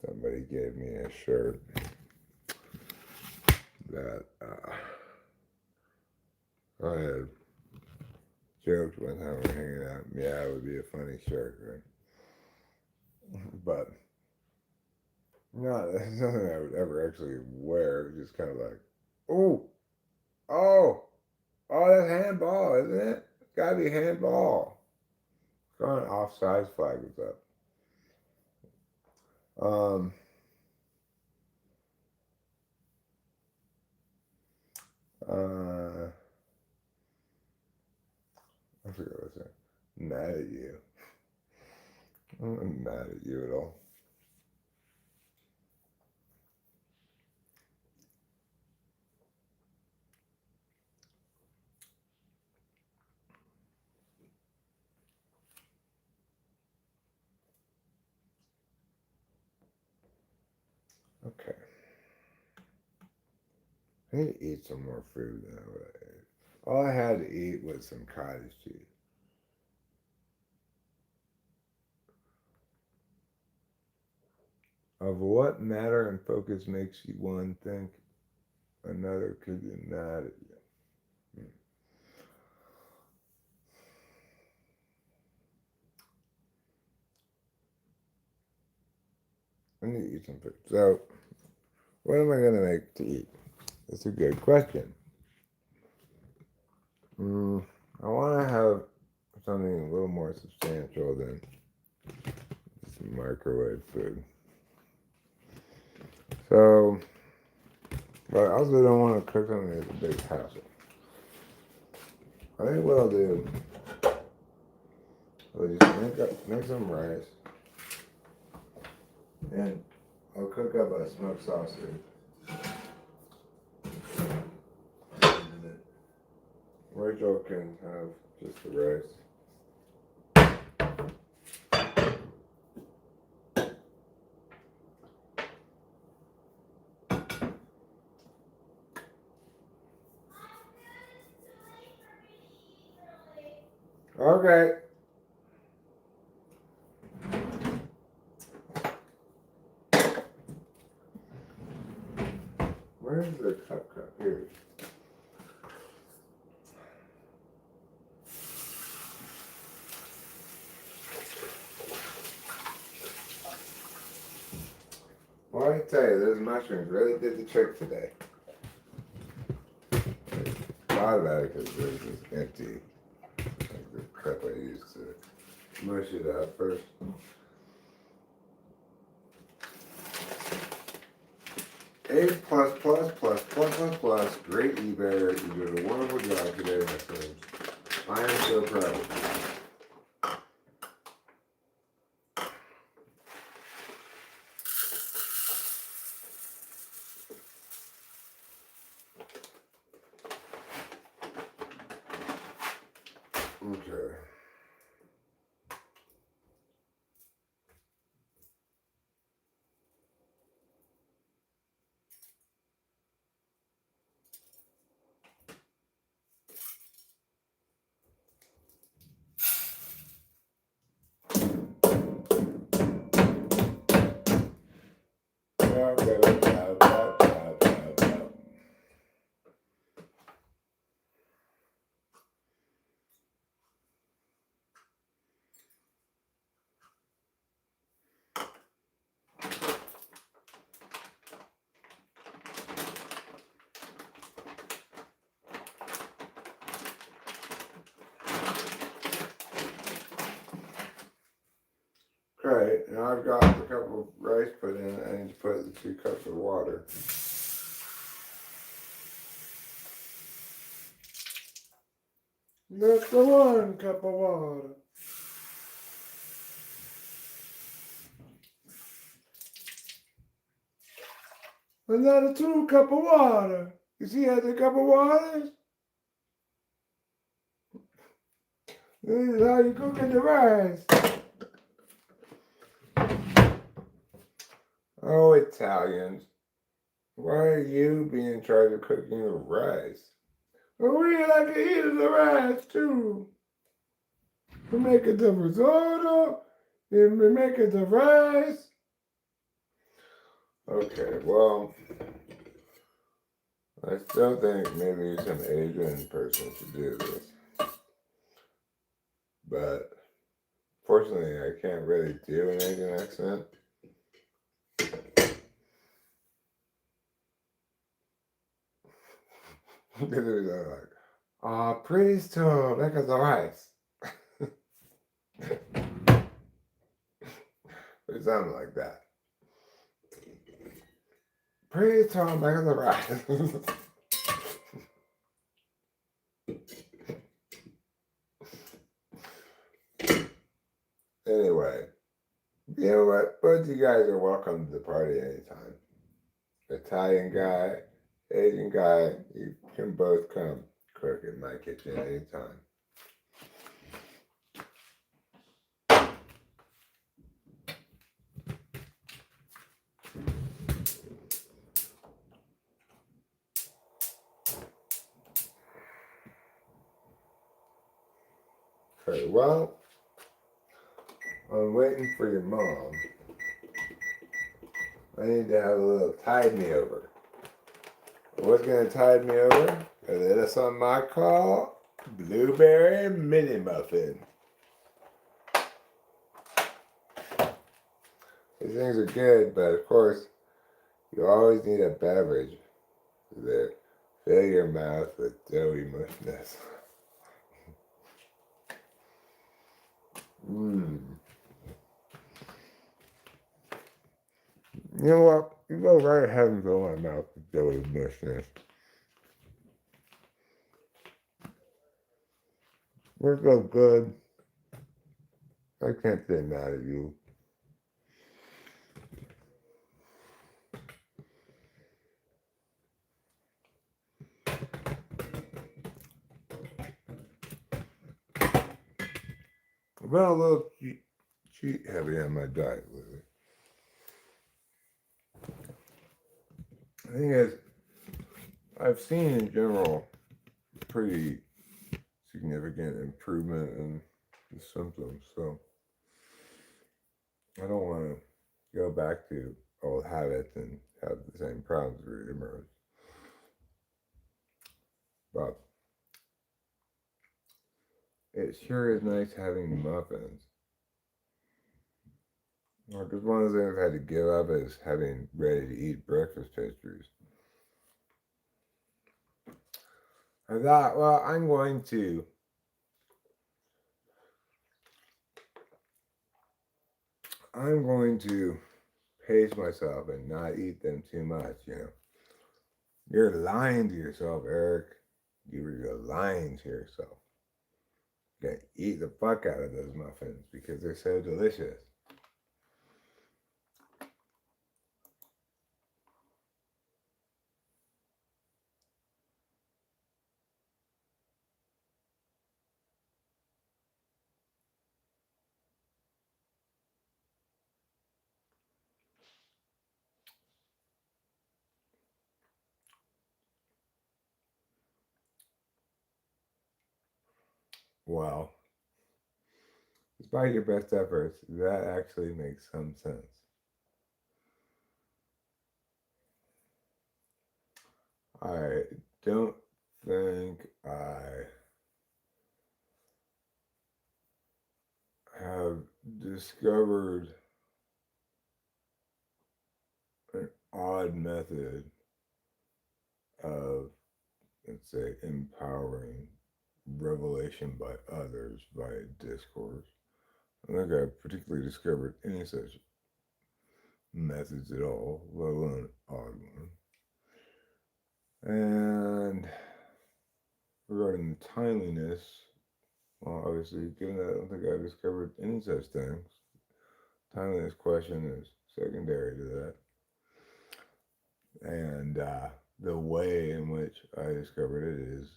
somebody gave me a shirt that I had joked one time we were hanging out. Yeah, it would be a funny shirt, right? But no, it's nothing I would ever actually wear. It was just kind of like, oh, oh, oh, that's handball, isn't it? It's gotta be handball. Going offsides flag was up. Um, I forgot what I was saying. Mad at you. I'm not mad at you at all. Okay. I need to eat some more food than what I ate. All I had to eat was some cottage cheese. Of what matter and focus makes you one think another could be mad at you? I need to eat some food. So, what am I going to make to eat? That's a good question. I want to have something a little more substantial than some microwave food. So, but I also don't want to cook something that's a big hassle. I think what I'll do, I'll just make some rice, and I'll cook up a smoked sausage. Rachel can have just the rice. Okay. Where's the cup? Here. Well, I tell you, those mushrooms really did the trick today. I thought about it because it was just empty. Like the cup I used to mush it up first. A plus plus plus plus plus plus. Great eBay. You did a wonderful job today, my friends. I am so proud of you. Okay. Okay, now I've got the cup of rice put in. I need to put the 2 cups of water. That's the 1 cup of water. Another 2 cup of water. You see how the cup of water? This is how you cooking the rice. Oh, Italians. Why are you being in charge of cooking the rice? Well, we like to eat the rice too. We make it the risotto, and we make it the rice. Okay, well, I still think maybe some Asian person should do this. But fortunately, I can't really do an Asian accent. Because it was like, please to make us the rice. It sounded like that. Please to make us the rice. Anyway, you know what? Both you guys are welcome to the party anytime. Italian guy, Asian guy, you can both come cook in my kitchen anytime. Okay, well, I'm waiting for your mom. I need to have a little tide me over. What's gonna tide me over? A little something I call blueberry mini muffin. These things are good, but of course, you always need a beverage that fill your mouth with doughy mushness. Mmm. You know what? You go right ahead and fill my mouth with doughy mushness. We're so good. I can't say mad at you. I've been a little cheat heavy on my diet lately. The thing is, I've seen in general pretty significant improvement in the symptoms, so I don't want to go back to old habits and have the same problems reemerge. But it sure is nice having muffins. Because one of the things I've had to give up is having ready to eat breakfast pastries. I thought, well, I'm going to pace myself and not eat them too much, you know. You're lying to yourself, Eric. You're lying to yourself. You gotta eat the fuck out of those muffins because they're so delicious. Well, despite your best efforts, that actually makes some sense. I don't think I have discovered an odd method of, let's say, empowering revelation by others via discourse. I don't think I've particularly discovered any such methods at all, let alone an odd one. And regarding the timeliness, well, obviously, given that I don't think I've discovered any such things, timeliness question is secondary to that. And the way in which I discovered it is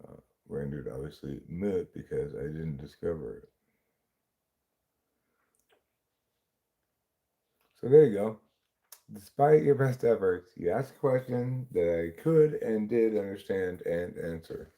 uh, rendered obviously moot because I didn't discover it. So there you go. Despite your best efforts, you asked a question that I could and did understand and answer.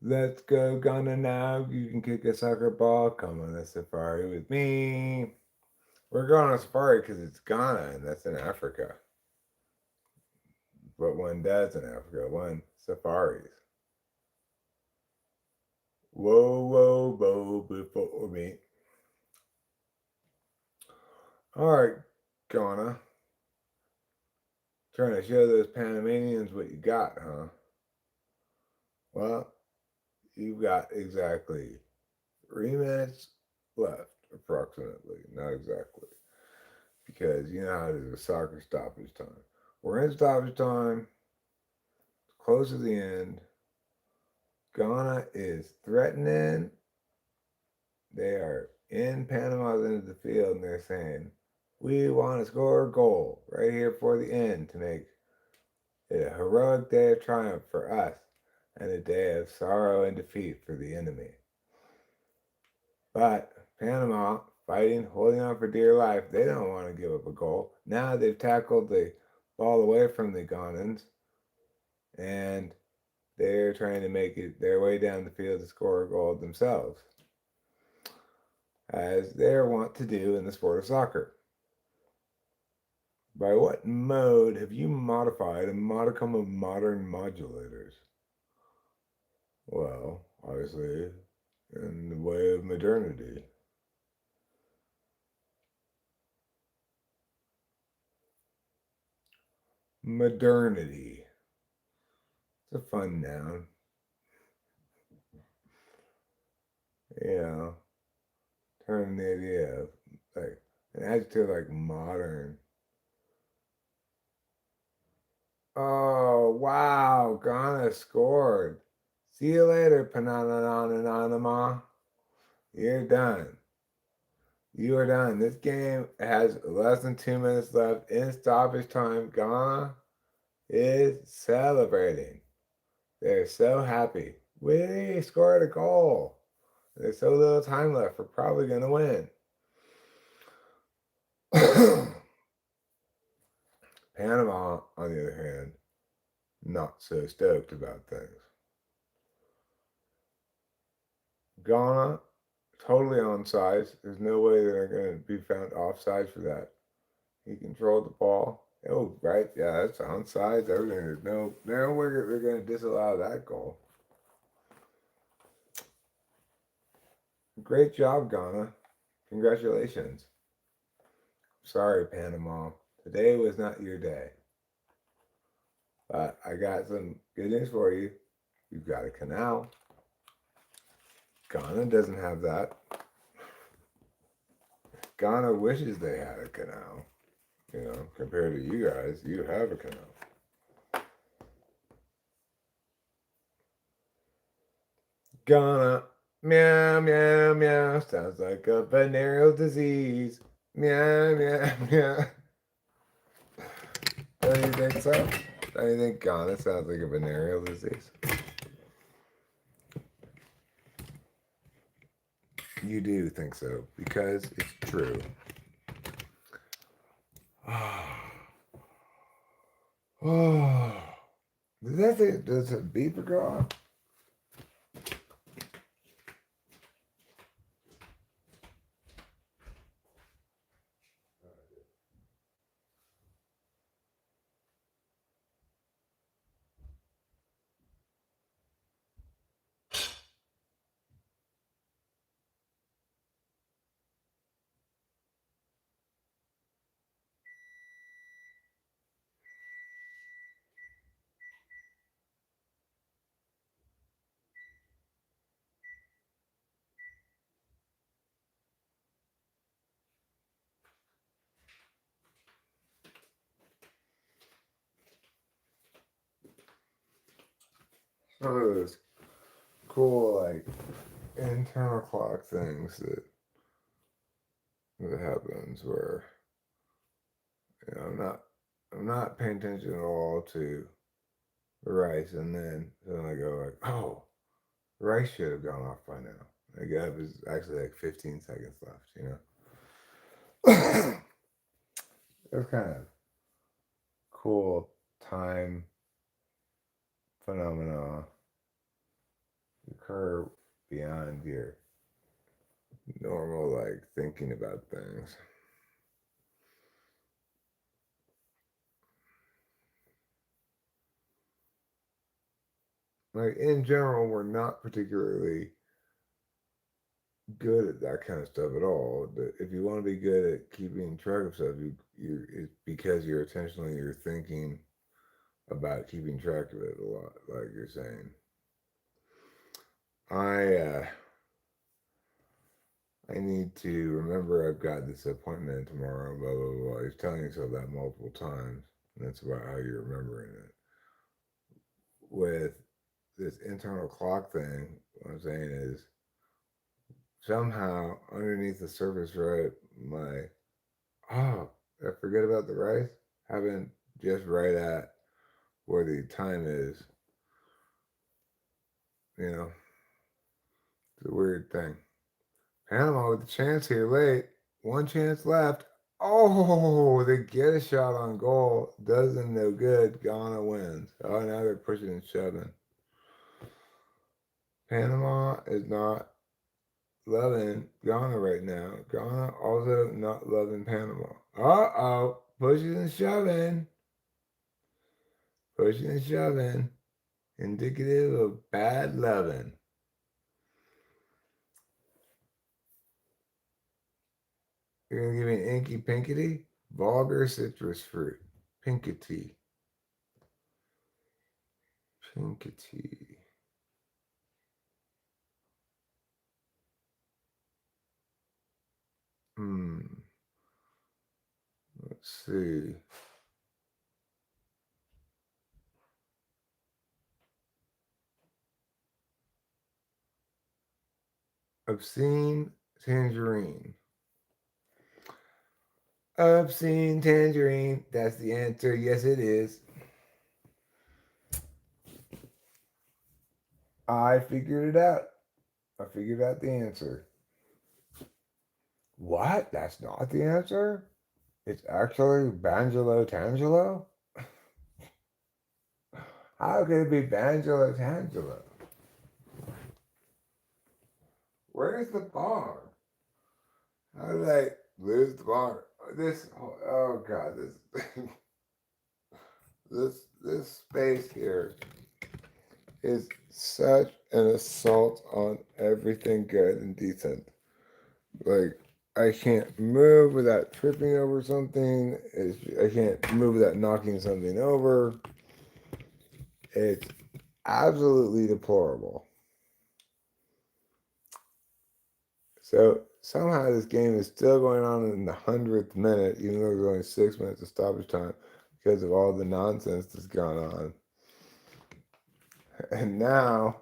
Let's go, Ghana now. You can kick a soccer ball. Come on a safari with me. We're going on a safari because it's Ghana and that's in Africa. But one does in Africa, one safaris. Whoa, whoa, whoa, before me. All right, Ghana. Trying to show those Panamanians what you got, huh? Well, you've got exactly 3 minutes left, approximately. Not exactly. Because you know how it is with soccer stoppage time. We're in stoppage time, close to the end. Ghana is threatening. They are in Panama's end of the field and they're saying, we want to score a goal right here for the end to make it a heroic day of triumph for us and a day of sorrow and defeat for the enemy. But Panama, fighting, holding on for dear life, they don't want to give up a goal. Now they've tackled the ball away from the Ghanans and they're trying to make it their way down the field to score a goal themselves, as they're wont to do in the sport of soccer. By what mode have you modified a modicum of modern modulators? Well, obviously, in the way of modernity. Modernity. It's a fun noun. You know, turn the idea of like an adjective like modern. Oh, wow, Ghana scored. See you later, Panananananama. You're done. You are done. This game has less than 2 minutes left in stoppage time. Ghana is celebrating. They're so happy. We scored a goal. There's so little time left. We're probably going to win. Panama, on the other hand, not so stoked about things. Ghana, totally onside. There's no way they're going to be found offside for that. He controlled the ball. Oh, right. Yeah, that's onside. Everything. No, we're going to disallow that goal. Great job, Ghana. Congratulations. Sorry, Panama. Today was not your day. But I got some good news for you. You've got a canal. Ghana doesn't have that. Ghana wishes they had a canal. You know, compared to you guys, you have a canal. Ghana, meow, meow, meow, sounds like a venereal disease. Meow, meow, meow. Don't you think so? Don't you think Ghana sounds like a venereal disease? You do think so, because it's true. Oh, does a beaver go off? one of those cool like internal clock things that happens where I'm not paying attention at all to the rice, and then I go like, oh, the rice should have gone off by now. I got There's actually like 15 seconds left. It's kind of cool time phenomena occur beyond your normal like thinking about things. Like in general, we're not particularly good at that kind of stuff at all. But if you want to be good at keeping track of stuff, it's because you're thinking about keeping track of it a lot, like you're saying. I I need to remember I've got this appointment tomorrow, blah blah blah. He's telling yourself that multiple times, and that's about how you're remembering it. With this internal clock thing, what I'm saying is somehow underneath the surface, right, my oh, I forget about the rice. Having just right at where the time is, you know, it's a weird thing. Panama with a chance here late. One chance left. Oh, they get a shot on goal. Doesn't no good. Ghana wins. Oh, now they're pushing and shoving. Panama is not loving Ghana right now. Ghana also not loving Panama. Uh-oh. Pushing and shoving. Pushing and shoving. Indicative of bad loving. You're going to give me an inky pinkety? Vulgar citrus fruit. Pinkety. Pinkety. Let's see. Obscene tangerine. Obscene tangerine. That's the answer. Yes, it is. I figured it out. I figured out the answer. What? That's not the answer? It's actually Bangelo Tangelo? How could it be Bangelo Tangelo? Where's the bar? How did I lose the bar? Oh god, this space here is such an assault on everything good and decent. Like, I can't move without tripping over something. I can't move without knocking something over. It's absolutely deplorable. So somehow this game is still going on in the 100th minute, even though there's only 6 minutes of stoppage time because of all the nonsense that's gone on. And now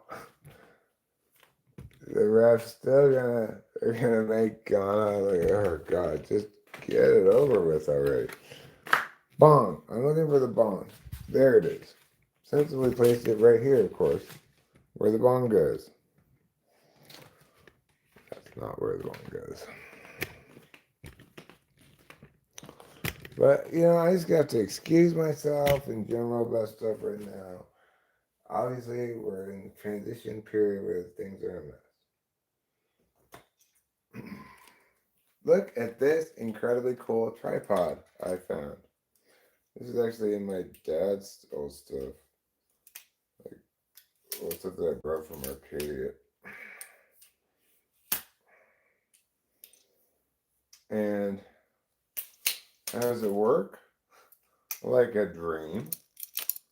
the ref's they're gonna make Ghana like, oh god, just get it over with already. Bong. I'm looking for the bong. There it is. Sensibly placed it right here, of course, where the bong goes. That's not where the bong goes. But I just got to excuse myself in general about stuff right now. Obviously, we're in a transition period where things are a mess. Look at this incredibly cool tripod I found. This is actually in my dad's old stuff. Like, old stuff that I brought from Arcadia. And how does it work? Like a dream.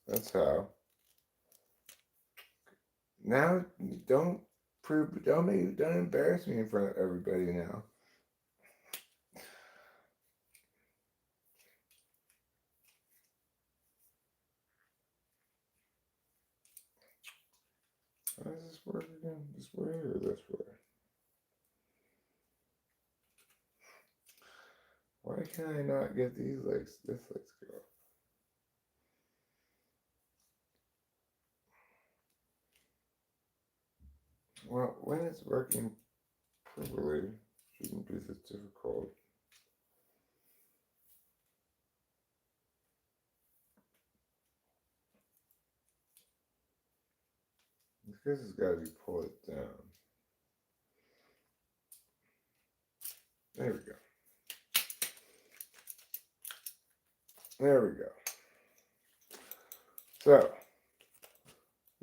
That's how. Now, don't embarrass me in front of everybody now. work again? This way or this way? Why can I not get these legs? This legs go. Well, when it's working properly, it shouldn't be this difficult. This has got to be pulled down. There we go. There we go. So,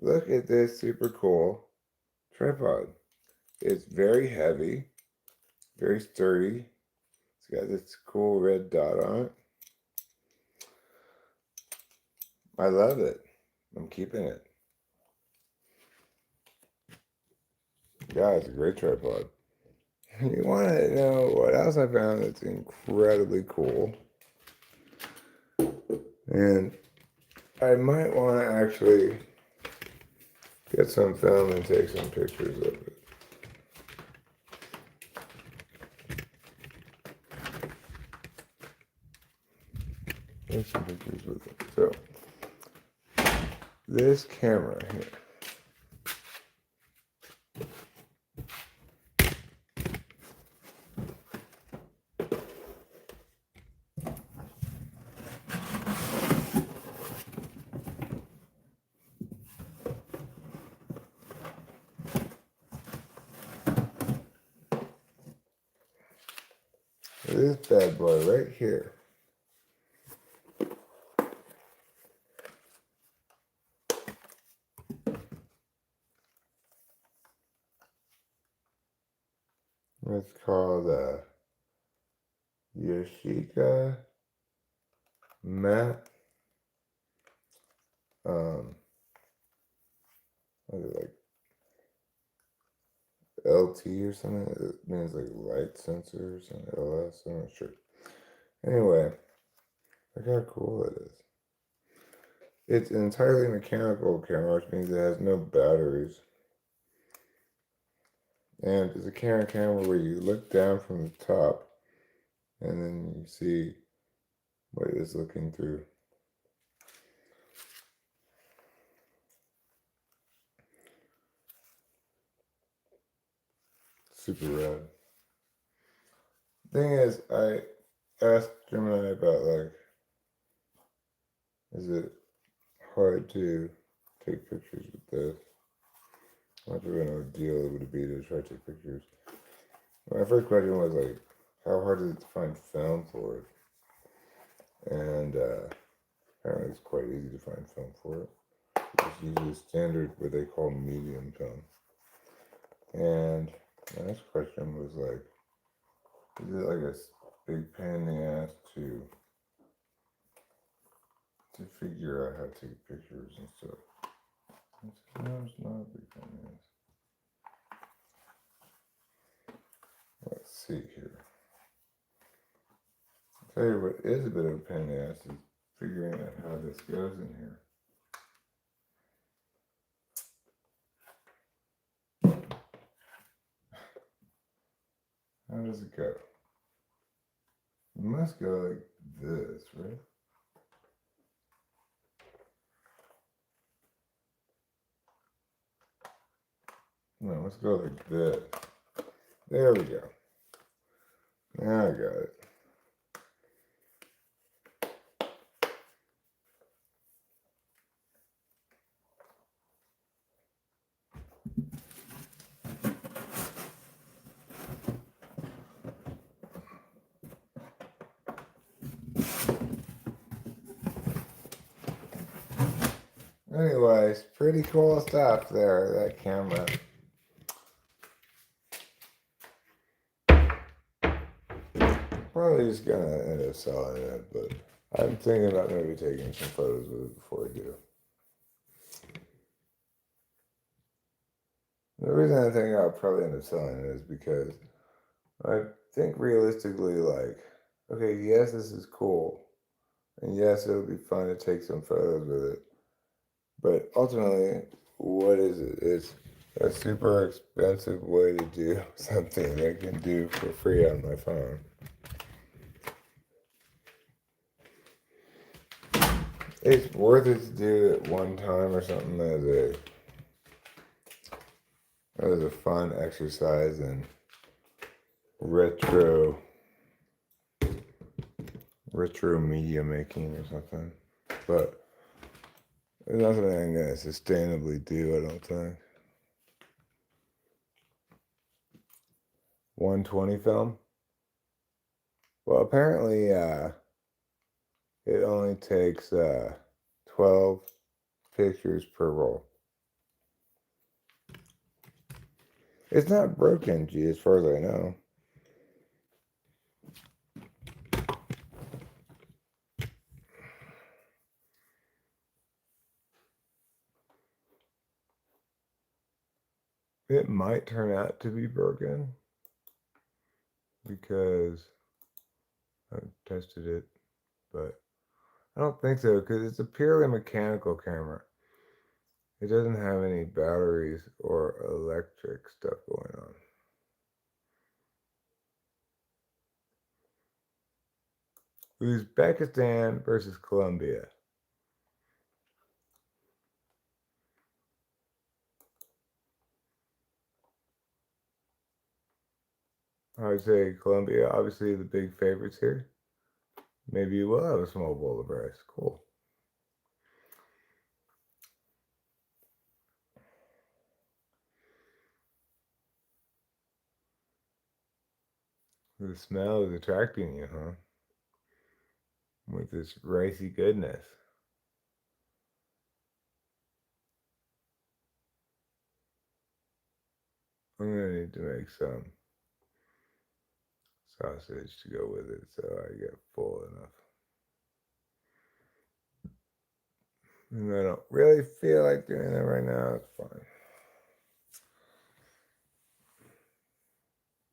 look at this super cool tripod. It's very heavy, very sturdy. It's got this cool red dot on it. I love it. I'm keeping it. Yeah, it's a great tripod. You want to know what else I found that's incredibly cool? And I might want to actually get some film and take some pictures of it. Take some pictures with it. So, this camera here. This bad boy right here. It's called Yashica Matte. What is it, like LT or something? It means like light sensor or something. LS. I'm not sure. Anyway, look how cool it is. It's an entirely mechanical camera, which means it has no batteries. And it's a camera where you look down from the top and then you see what it's looking through. Super rad. Thing is, I asked Gemini about like, is it hard to take pictures with this? How much of an ordeal it would be to try to take pictures? My first question was like, how hard is it to find film for it? And apparently it's quite easy to find film for it. It's usually standard what they call medium film. And my next question was like, is it like a big pain in the ass to figure out how to take pictures and stuff? No, it's not a big pain in the ass. Let's see here. I'll tell you what is a bit of a pain in the ass is figuring out how this goes in here. How does it go? It must go like this, right? No, let's go like this. There we go. Now I got it. Anyways, pretty cool stuff there, that camera. Probably just gonna end up selling it, but I'm thinking about maybe taking some photos with it before I do. The reason I think I'll probably end up selling it is because I think realistically, like, okay, yes, this is cool, and yes, it would be fun to take some photos with it, but ultimately, what is it? a super expensive way to do something I can do for free on my phone. It's worth it to do it one time or something as a fun exercise in retro media making or something. But it's nothing I'm gonna sustainably do, I don't think. 120 film? Well, apparently it only takes 12 pictures per roll. It's not broken, G, as far as I know. It might turn out to be broken because I've tested it, but I don't think so because it's a purely mechanical camera. It doesn't have any batteries or electric stuff going on. Uzbekistan versus Colombia. I would say Colombia, obviously the big favorites here. Maybe you will have a small bowl of rice. Cool. The smell is attracting you, huh? With this ricey goodness. I'm gonna need to make some sausage to go with it so I get full enough. And I don't really feel like doing that right now. It's fine.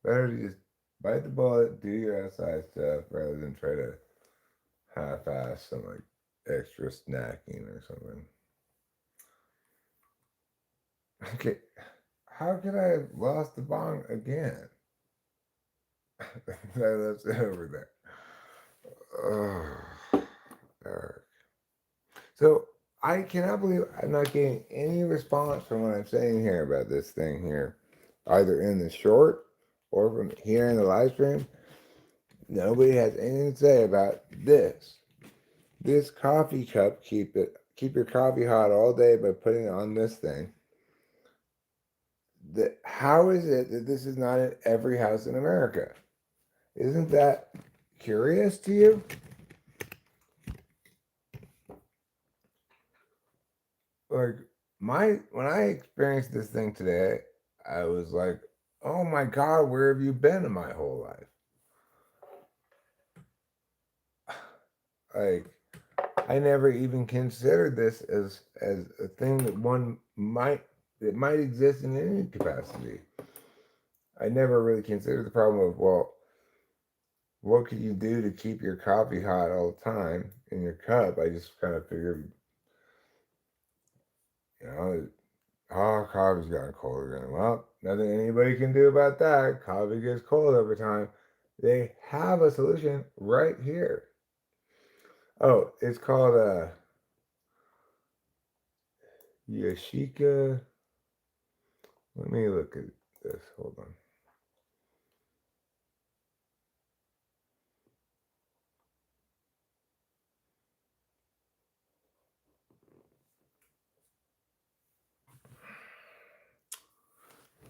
Better to just bite the bullet, do your outside stuff rather than try to half-ass some like extra snacking or something. Okay, how could I have lost the bong again? I left it over there. Oh, Eric. So I cannot believe I'm not getting any response from what I'm saying here about this thing here, either in the short or from here in the live stream. Nobody has anything to say about this. This coffee cup, keep your coffee hot all day by putting it on this thing. How is it that this is not in every house in America? Isn't that curious to you? Like when I experienced this thing today, I was like, "Oh my God, where have you been in my whole life?" Like I never even considered this as a thing that might exist in any capacity. I never really considered the problem of, well, what could you do to keep your coffee hot all the time in your cup? I just kind of figured, you know, oh, coffee's gotten cold again. Well, nothing anybody can do about that. Coffee gets cold over time. They have a solution right here. Oh, it's called Yashika. Let me look at this. Hold on.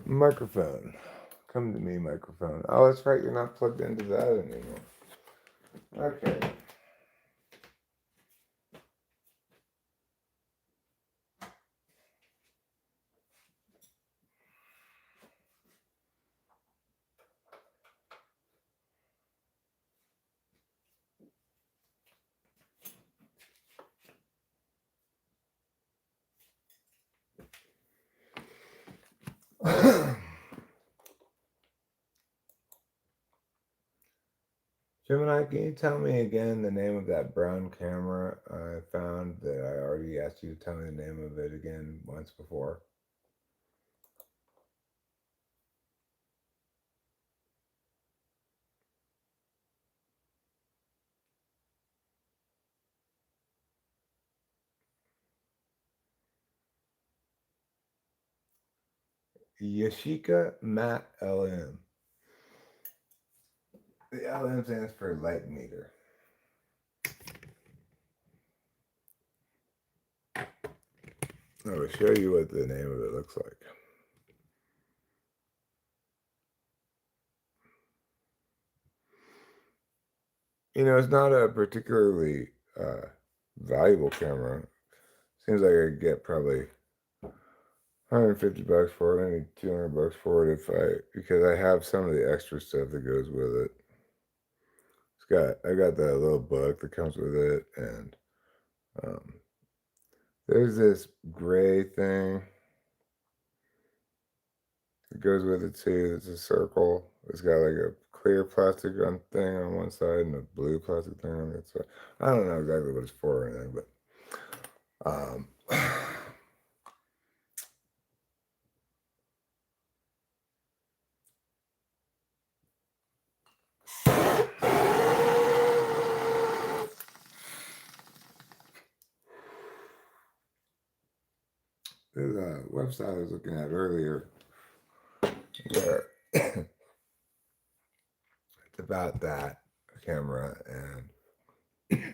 Microphone. Come to me, microphone. Oh, that's right. You're not plugged into that anymore. Okay. Gemini, can you tell me again the name of that brown camera I found that I already asked you to tell me the name of it again once before? Yashica Matte LM. The LM stands for light meter. I will show you what the name of it looks like. It's not a particularly valuable camera. Seems like I get probably $150 for it, maybe $200 for it because I have some of the extra stuff that goes with it. I got that little book that comes with it, and um, there's this gray thing that goes with it too. It's a circle. It's got like a clear plastic thing on one side and a blue plastic thing on the other side. I don't know exactly what it's for or anything, but um, there's a website I was looking at earlier where it's about that camera, and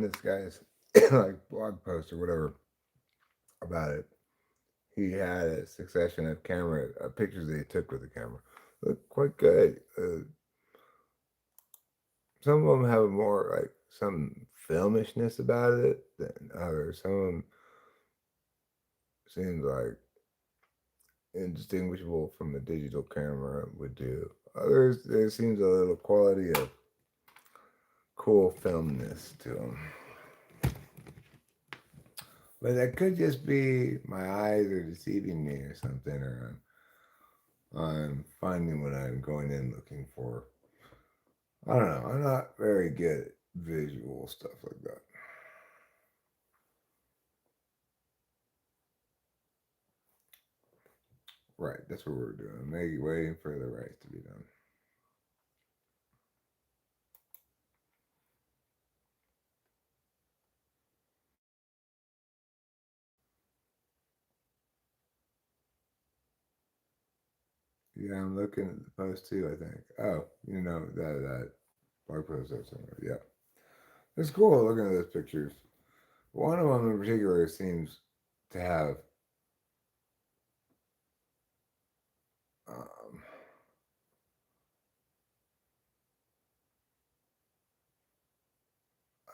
this guy's like blog post or whatever about it. He had a succession of camera pictures that he took with the camera. Look quite good. Some of them have more like some filmishness about it than others. Some of them seems like indistinguishable from a digital camera would do. Others, there seems a little quality of cool filmness to them. But that could just be my eyes are deceiving me or something, or I'm finding what I'm going in looking for. I don't know. I'm not very good at visual stuff like that. Right, that's what we're doing. Maybe waiting for the rights to be done. Yeah, I'm looking at the post too, I think. Oh, that blog post up somewhere. Yeah. It's cool looking at those pictures. One of them in particular seems to have um,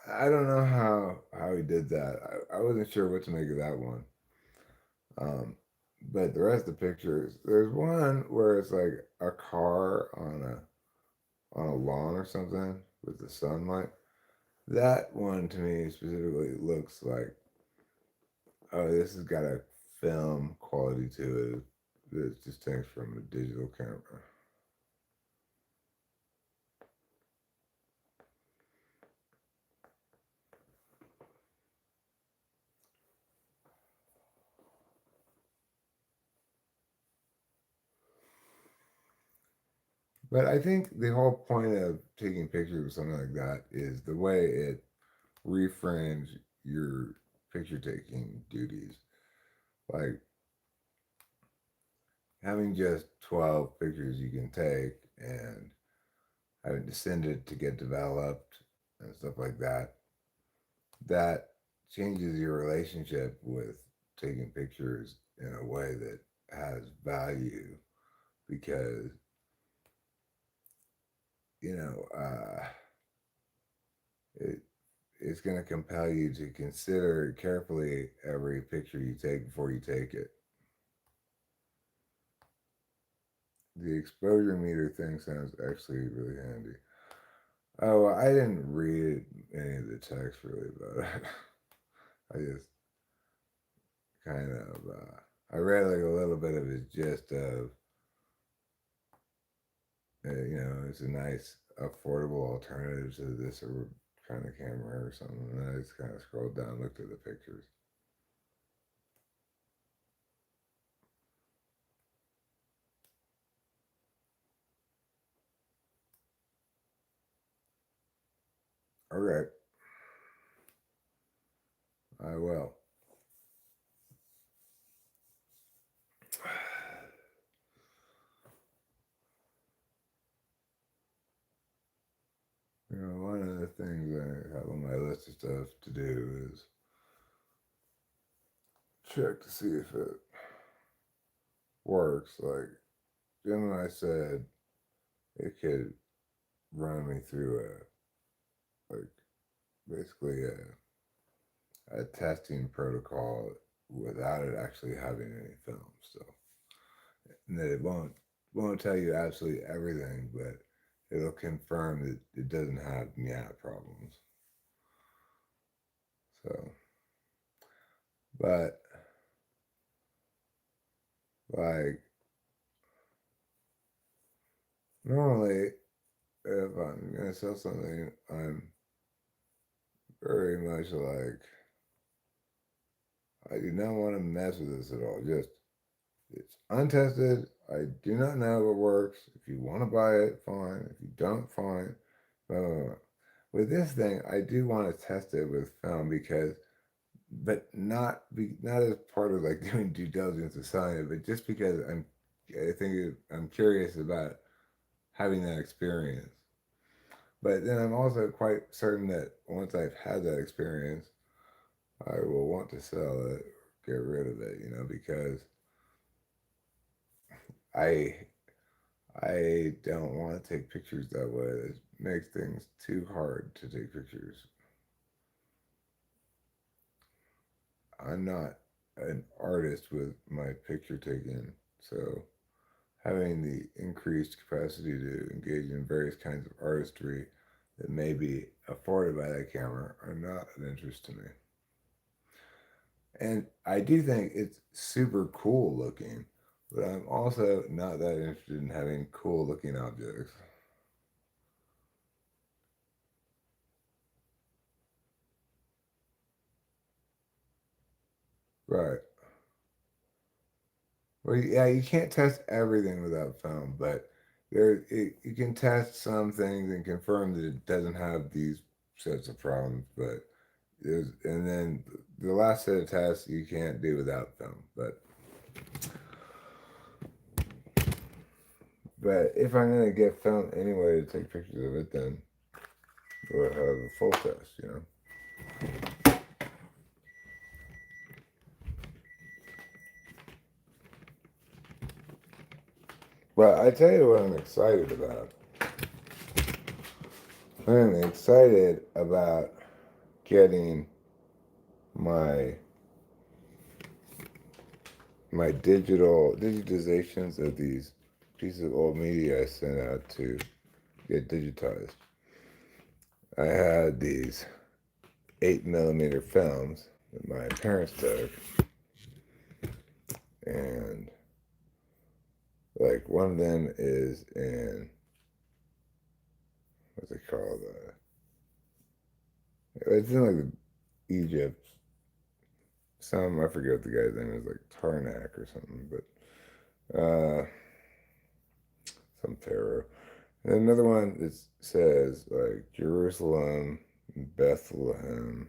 I don't know how he did that. I wasn't sure what to make of that one. Um, but the rest of the pictures, there's one where it's like a car on a lawn or something with the sunlight. That one to me specifically looks like, oh, this has got a film quality to it that just takes from a digital camera. But I think the whole point of taking pictures of something like that is the way it reframes your picture taking duties. Like having just 12 pictures you can take and having to send it to get developed and stuff like that, that changes your relationship with taking pictures in a way that has value because, you know, it, it's going to compel you to consider carefully every picture you take before you take it. The exposure meter thing sounds actually really handy. Oh, I didn't read any of the text really about it. I just kind of, I read like a little bit of his gist of, it's a nice, affordable alternative to this or kind of camera or something. And I just kind of scrolled down, looked at the pictures. All right, I will. the things I have on my list of stuff to do is check to see if it works. Like Gemini said, it could run me through like basically a testing protocol without it actually having any film. So and that it won't tell you absolutely everything, but it'll confirm that it doesn't have meow problems. So, but like normally, if I'm gonna sell something, I'm very much like I do not want to mess with this at all. Just it's untested. I do not know if it works. If you want to buy it, fine. If you don't, fine. With this thing, I do want to test it with film because, but not as part of like doing due diligence of selling it, but just because I'm curious about having that experience. But then I'm also quite certain that once I've had that experience, I will want to sell it, get rid of it, because I I don't want to take pictures that way. It makes things too hard to take pictures. I'm not an artist with my picture taking, so having the increased capacity to engage in various kinds of artistry that may be afforded by that camera are not of interest to me. And I do think it's super cool looking, but I'm also not that interested in having cool looking objects. Right. Well, yeah, you can't test everything without film, but you can test some things and confirm that it doesn't have these sets of problems. But and then the last set of tests you can't do without film. But if I'm gonna get film anyway to take pictures of it, then we'll have a full test. But I tell you what I'm excited about. I'm excited about getting my my digitizations of these pieces of old media I sent out to get digitized. I had these 8 millimeter films that my parents took, and like one of them is in what's it called? It's in like Egypt. I forget what the guy's name is, like Tarnak or something, but some pharaoh. And another one that says like Jerusalem, Bethlehem.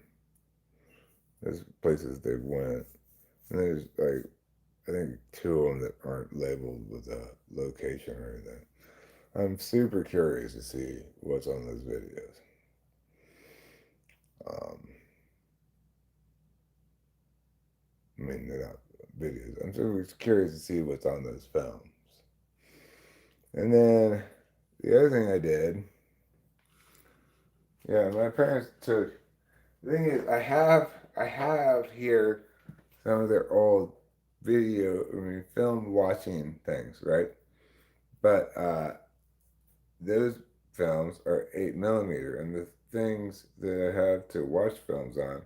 There's places they went. And there's like I think two of them that aren't labeled with a location or anything. I'm super curious to see what's on those videos. Um, I mean, they're not videos. I'm super curious to see what's on those films. And then the other thing I did, yeah, my parents took. The thing is, I have here some of their old film watching things, right? But those films are 8 millimeter, and the things that I have to watch films on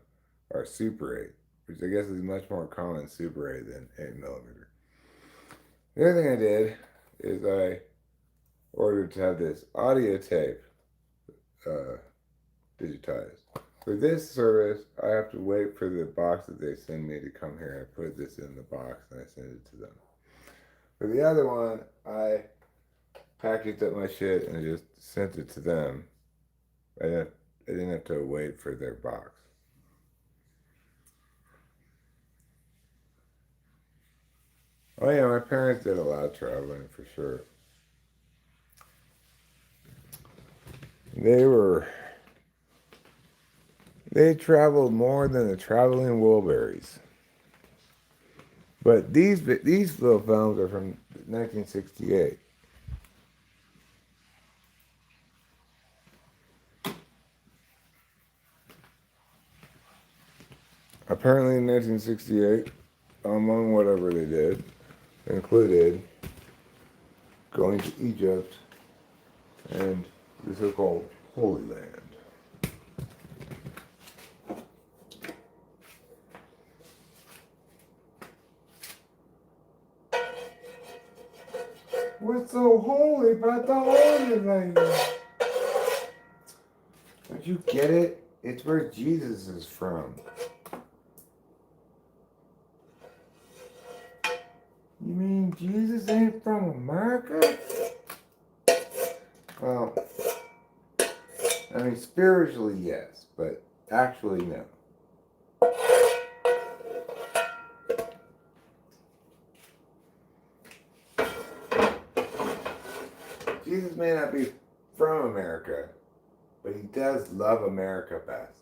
are Super 8, which I guess is much more common Super 8 than 8 millimeter. The other thing I did is I ordered to have this audio tape uh, digitized. For this service, I have to wait for the box that they send me to come here. I put this in the box and I send it to them. For the other one, I packaged up my shit and just sent it to them. I didn't have to wait for their box. Oh yeah, my parents did a lot of traveling for sure. They were They traveled more than the traveling Wilburys. But these little films are from 1968. Apparently, in 1968, among whatever they did, included going to Egypt and the so-called Holy Land. What's so holy about the Holy Land? Don't you get it? It's where Jesus is from. You mean Jesus ain't from America? Well, I mean, spiritually, yes, but actually, no. Jesus may not be from America, but he does love America best.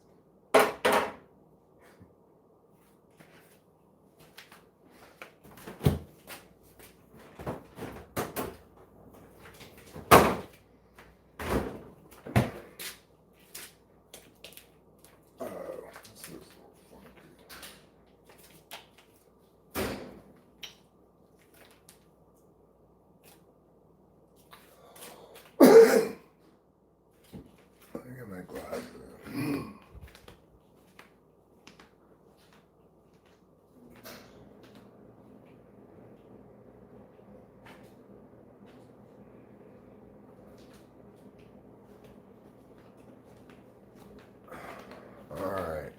Alright.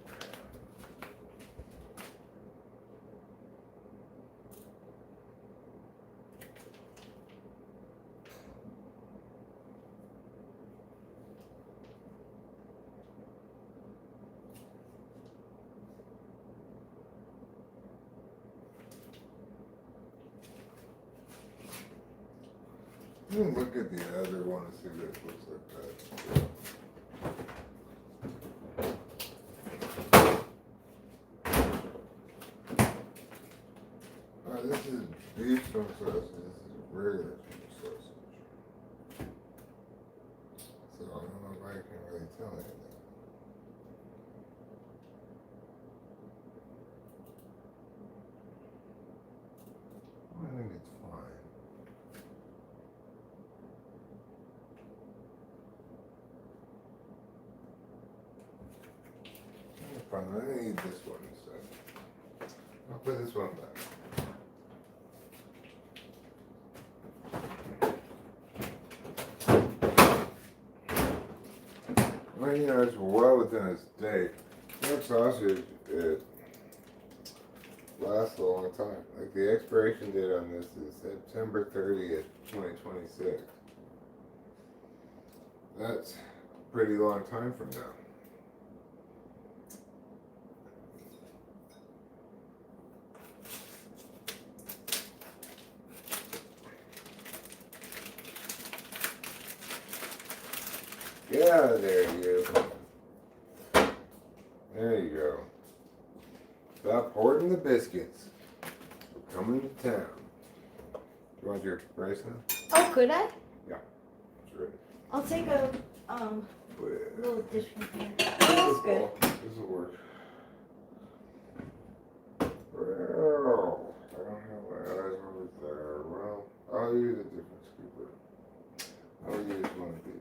Let me look at the other one and see what it looks like that. This is beef from sausage. This is regular beef sausage. So I don't know if I can really tell anything. I think it's fine. It's fine. I'm gonna eat this one instead. I'll put this one back. Well, you know, it's well within its date. That sausage, it lasts a long time. Like the expiration date on this is September 30th, 2026. That's a pretty long time from now. Get out of there, you. There you go. Stop hoarding the biscuits. We're coming to town. You want your rice now? Oh, could I? Yeah. It's ready. I'll take a little dish from here. Oh, that's good. This will work. Well, I don't have my eyes over there. Well, I'll use a different scooper. I'll use one of these.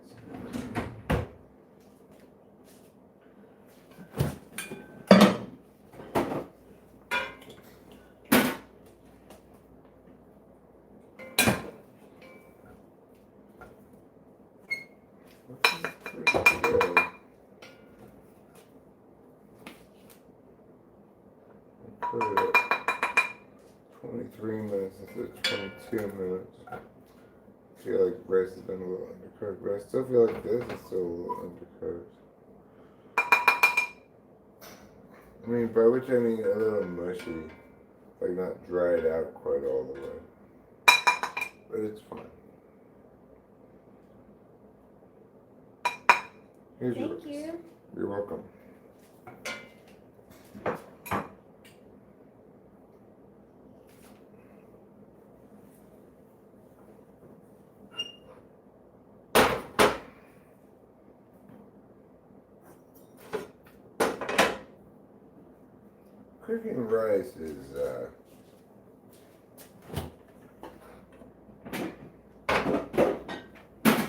Put it at 23 minutes instead of 22 minutes. I feel like rice has been a little undercooked, but I still feel like this is still a little undercooked. I mean, by which I mean a little mushy, like not dried out quite all the way. But it's fine. Here's Thank you. You're welcome. cooking rice is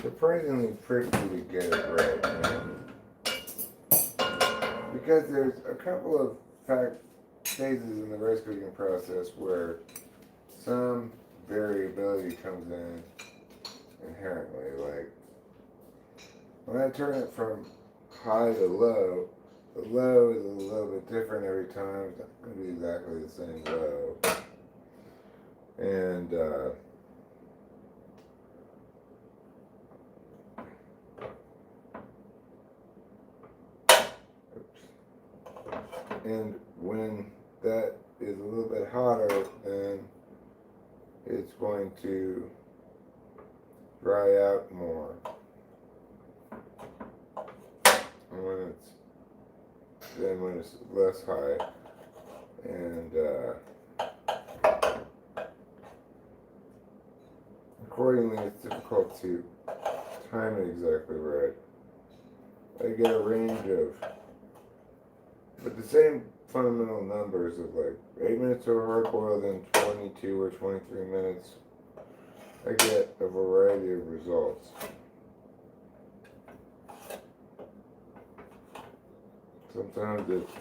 surprisingly tricky to get it right, because there's a couple of phases in the rice cooking process where some variability comes in inherently. Like when I turn it from high to low, the low is a little bit different every time. It's not going to be exactly the same low. And and when that is a little bit hotter, then it's going to dry out more. And when it's less high, and accordingly, it's difficult to time it exactly right. I get a range of, but the same fundamental numbers of like 8 minutes to a hard boil, then 22 or 23 minutes. I get a variety of results. Sometimes it's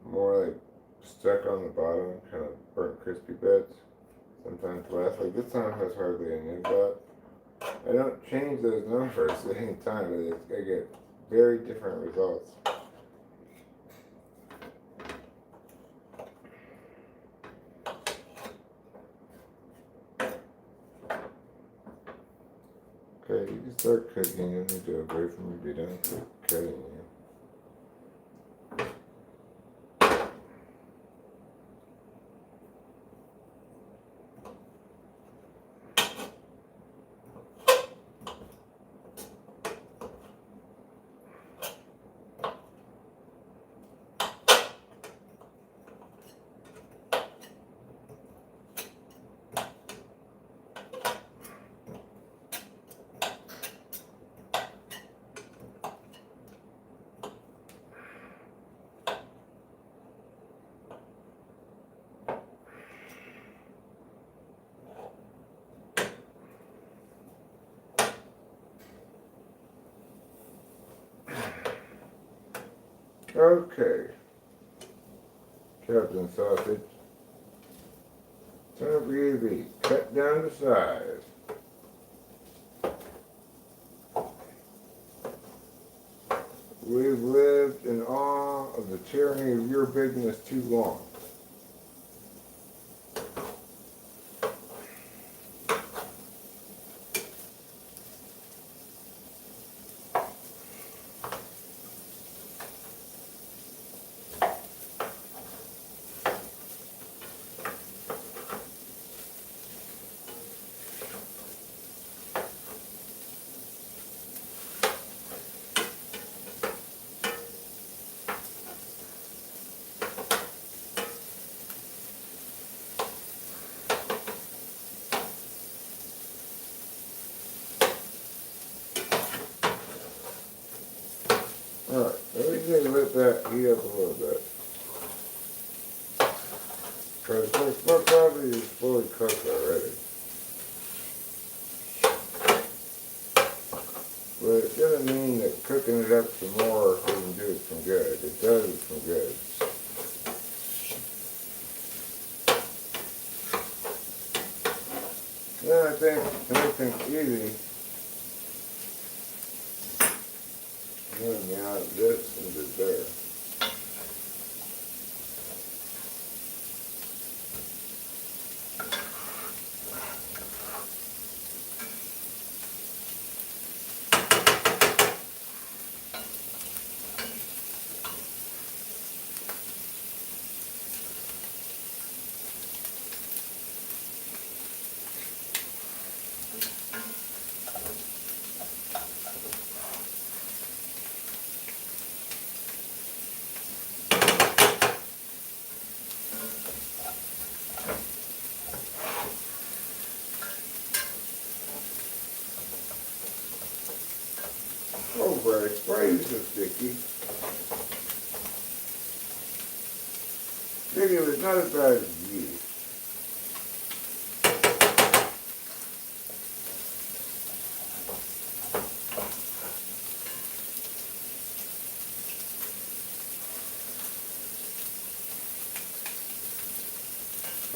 more like stuck on the bottom, kind of burnt crispy bits. Sometimes less. Like this time has hardly any of that. I don't change those numbers at any time, but I get very different results. Okay, you can start cooking. You need to away from your be done cutting you. Okay, Captain Sausage. Time for you to be cut down to size. We've lived in awe of the tyranny of your bigness too long. Alright, let me just let that heat up a little bit. Because my pork probably is fully cooked already. But it doesn't mean that cooking it up some more doesn't do it some good. It does it some good. Then I think to make things easy, I'm going to get out of this into there. Oh, Bray, why are you so sticky? maybe it was not as bad as yeast.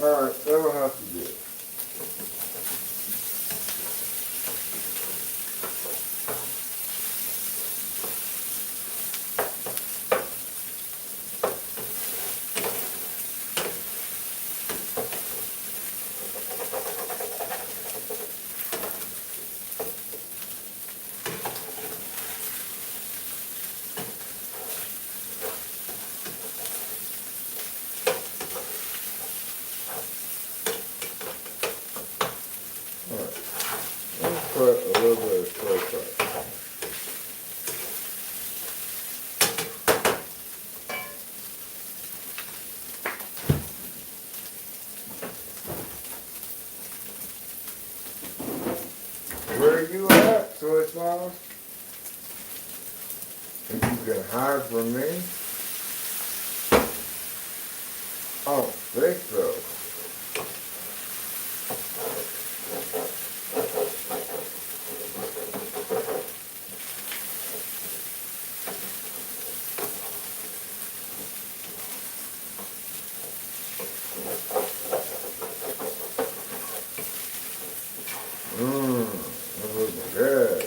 Alright, that'll have to do it. Let's put a little bit of soy sauce. Where are you at, soy sauce? Think you can hide from me? Oh, think so. That's looking good.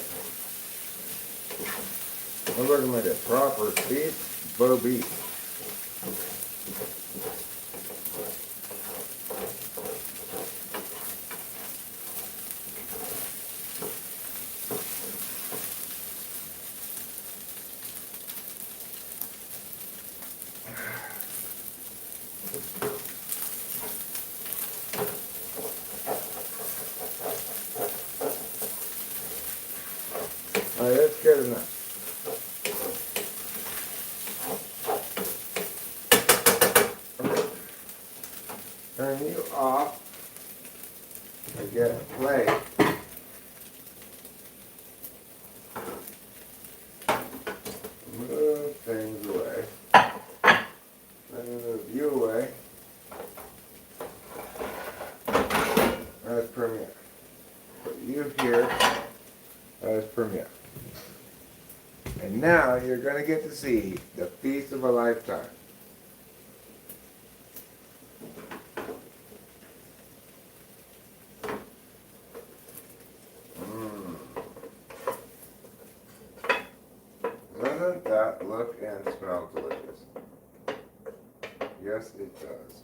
That's looking like a proper beef, bow beef. Alright, that's good enough. Turn you off. I get a plate. Move things away. Let me move you away. That's premiere. Put you here. That's premiere. And now you're going to get to see the feast of a lifetime. Doesn't that look and smell delicious? Yes, it does.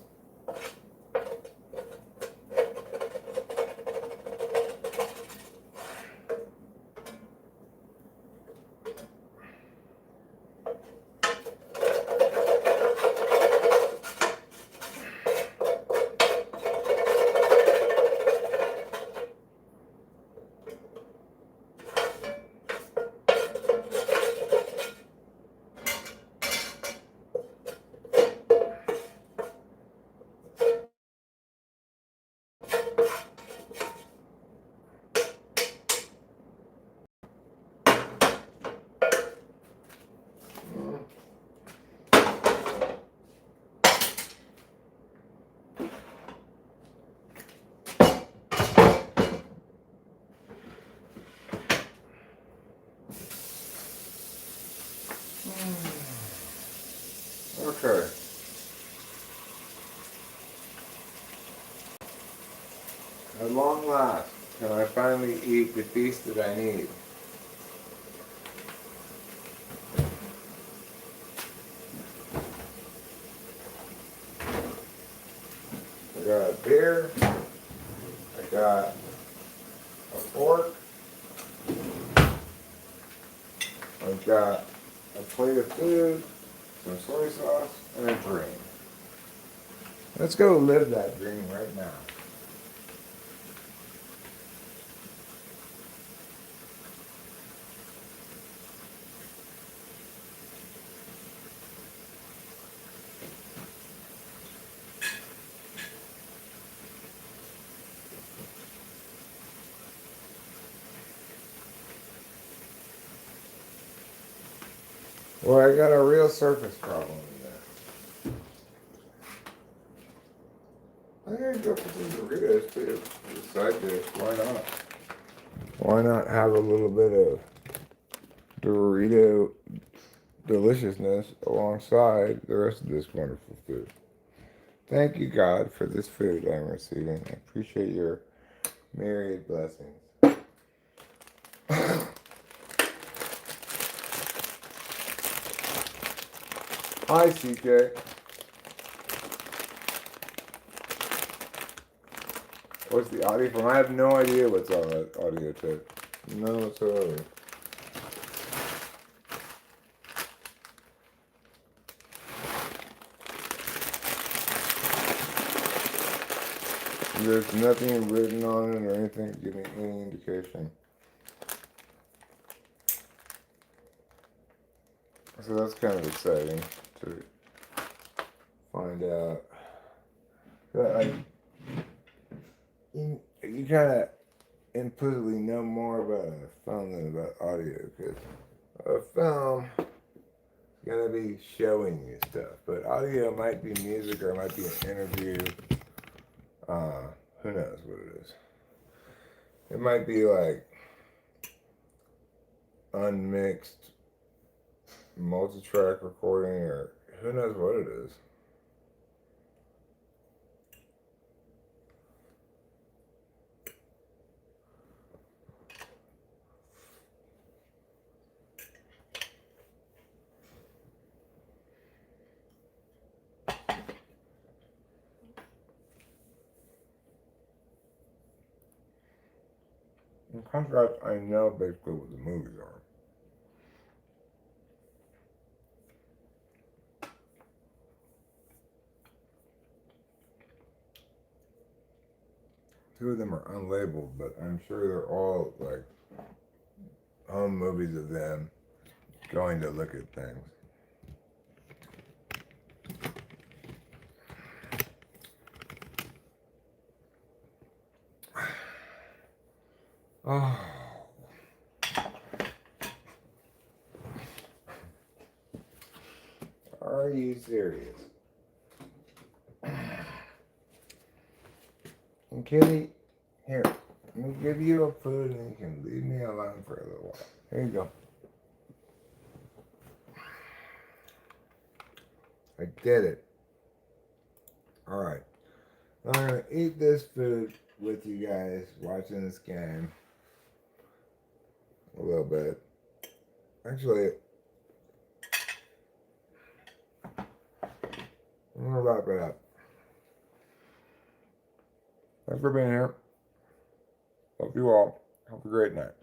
Okay. At long last, can I finally eat the feast that I need? I got a beer. I got a fork. I've got a plate of food, some soy sauce, and a dream. Let's go live that dream right now. Well, I got a real surface problem in there. go for some Doritos too. As a side dish, why not? Why not have a little bit of Dorito deliciousness alongside the rest of this wonderful food? Thank you, God, for this food I'm receiving. I appreciate your myriad blessings. Hi, CJ. What's the audio from? I have no idea what's on that audio tape. None whatsoever. There's nothing written on it or anything giving any indication. So that's kind of exciting to find out. But you kind of implicitly know more about a film than about audio, because a film is going to be showing you stuff, but audio might be music or it might be an interview. Who knows what it is? It might be like unmixed multi-track recording, or who knows what it is. In contrast, I know basically what the movies are. Two of them are unlabeled, but I'm sure they're all like home movies of them going to look at things. Oh. Are you serious? And Kitty, here, let me give you a food and you can leave me alone for a little while. Here you go. I did it. Alright. I'm going to eat this food with you guys watching this game a little bit. Actually, I'm going to wrap it up. Thanks for being here. Love you all. Have a great night.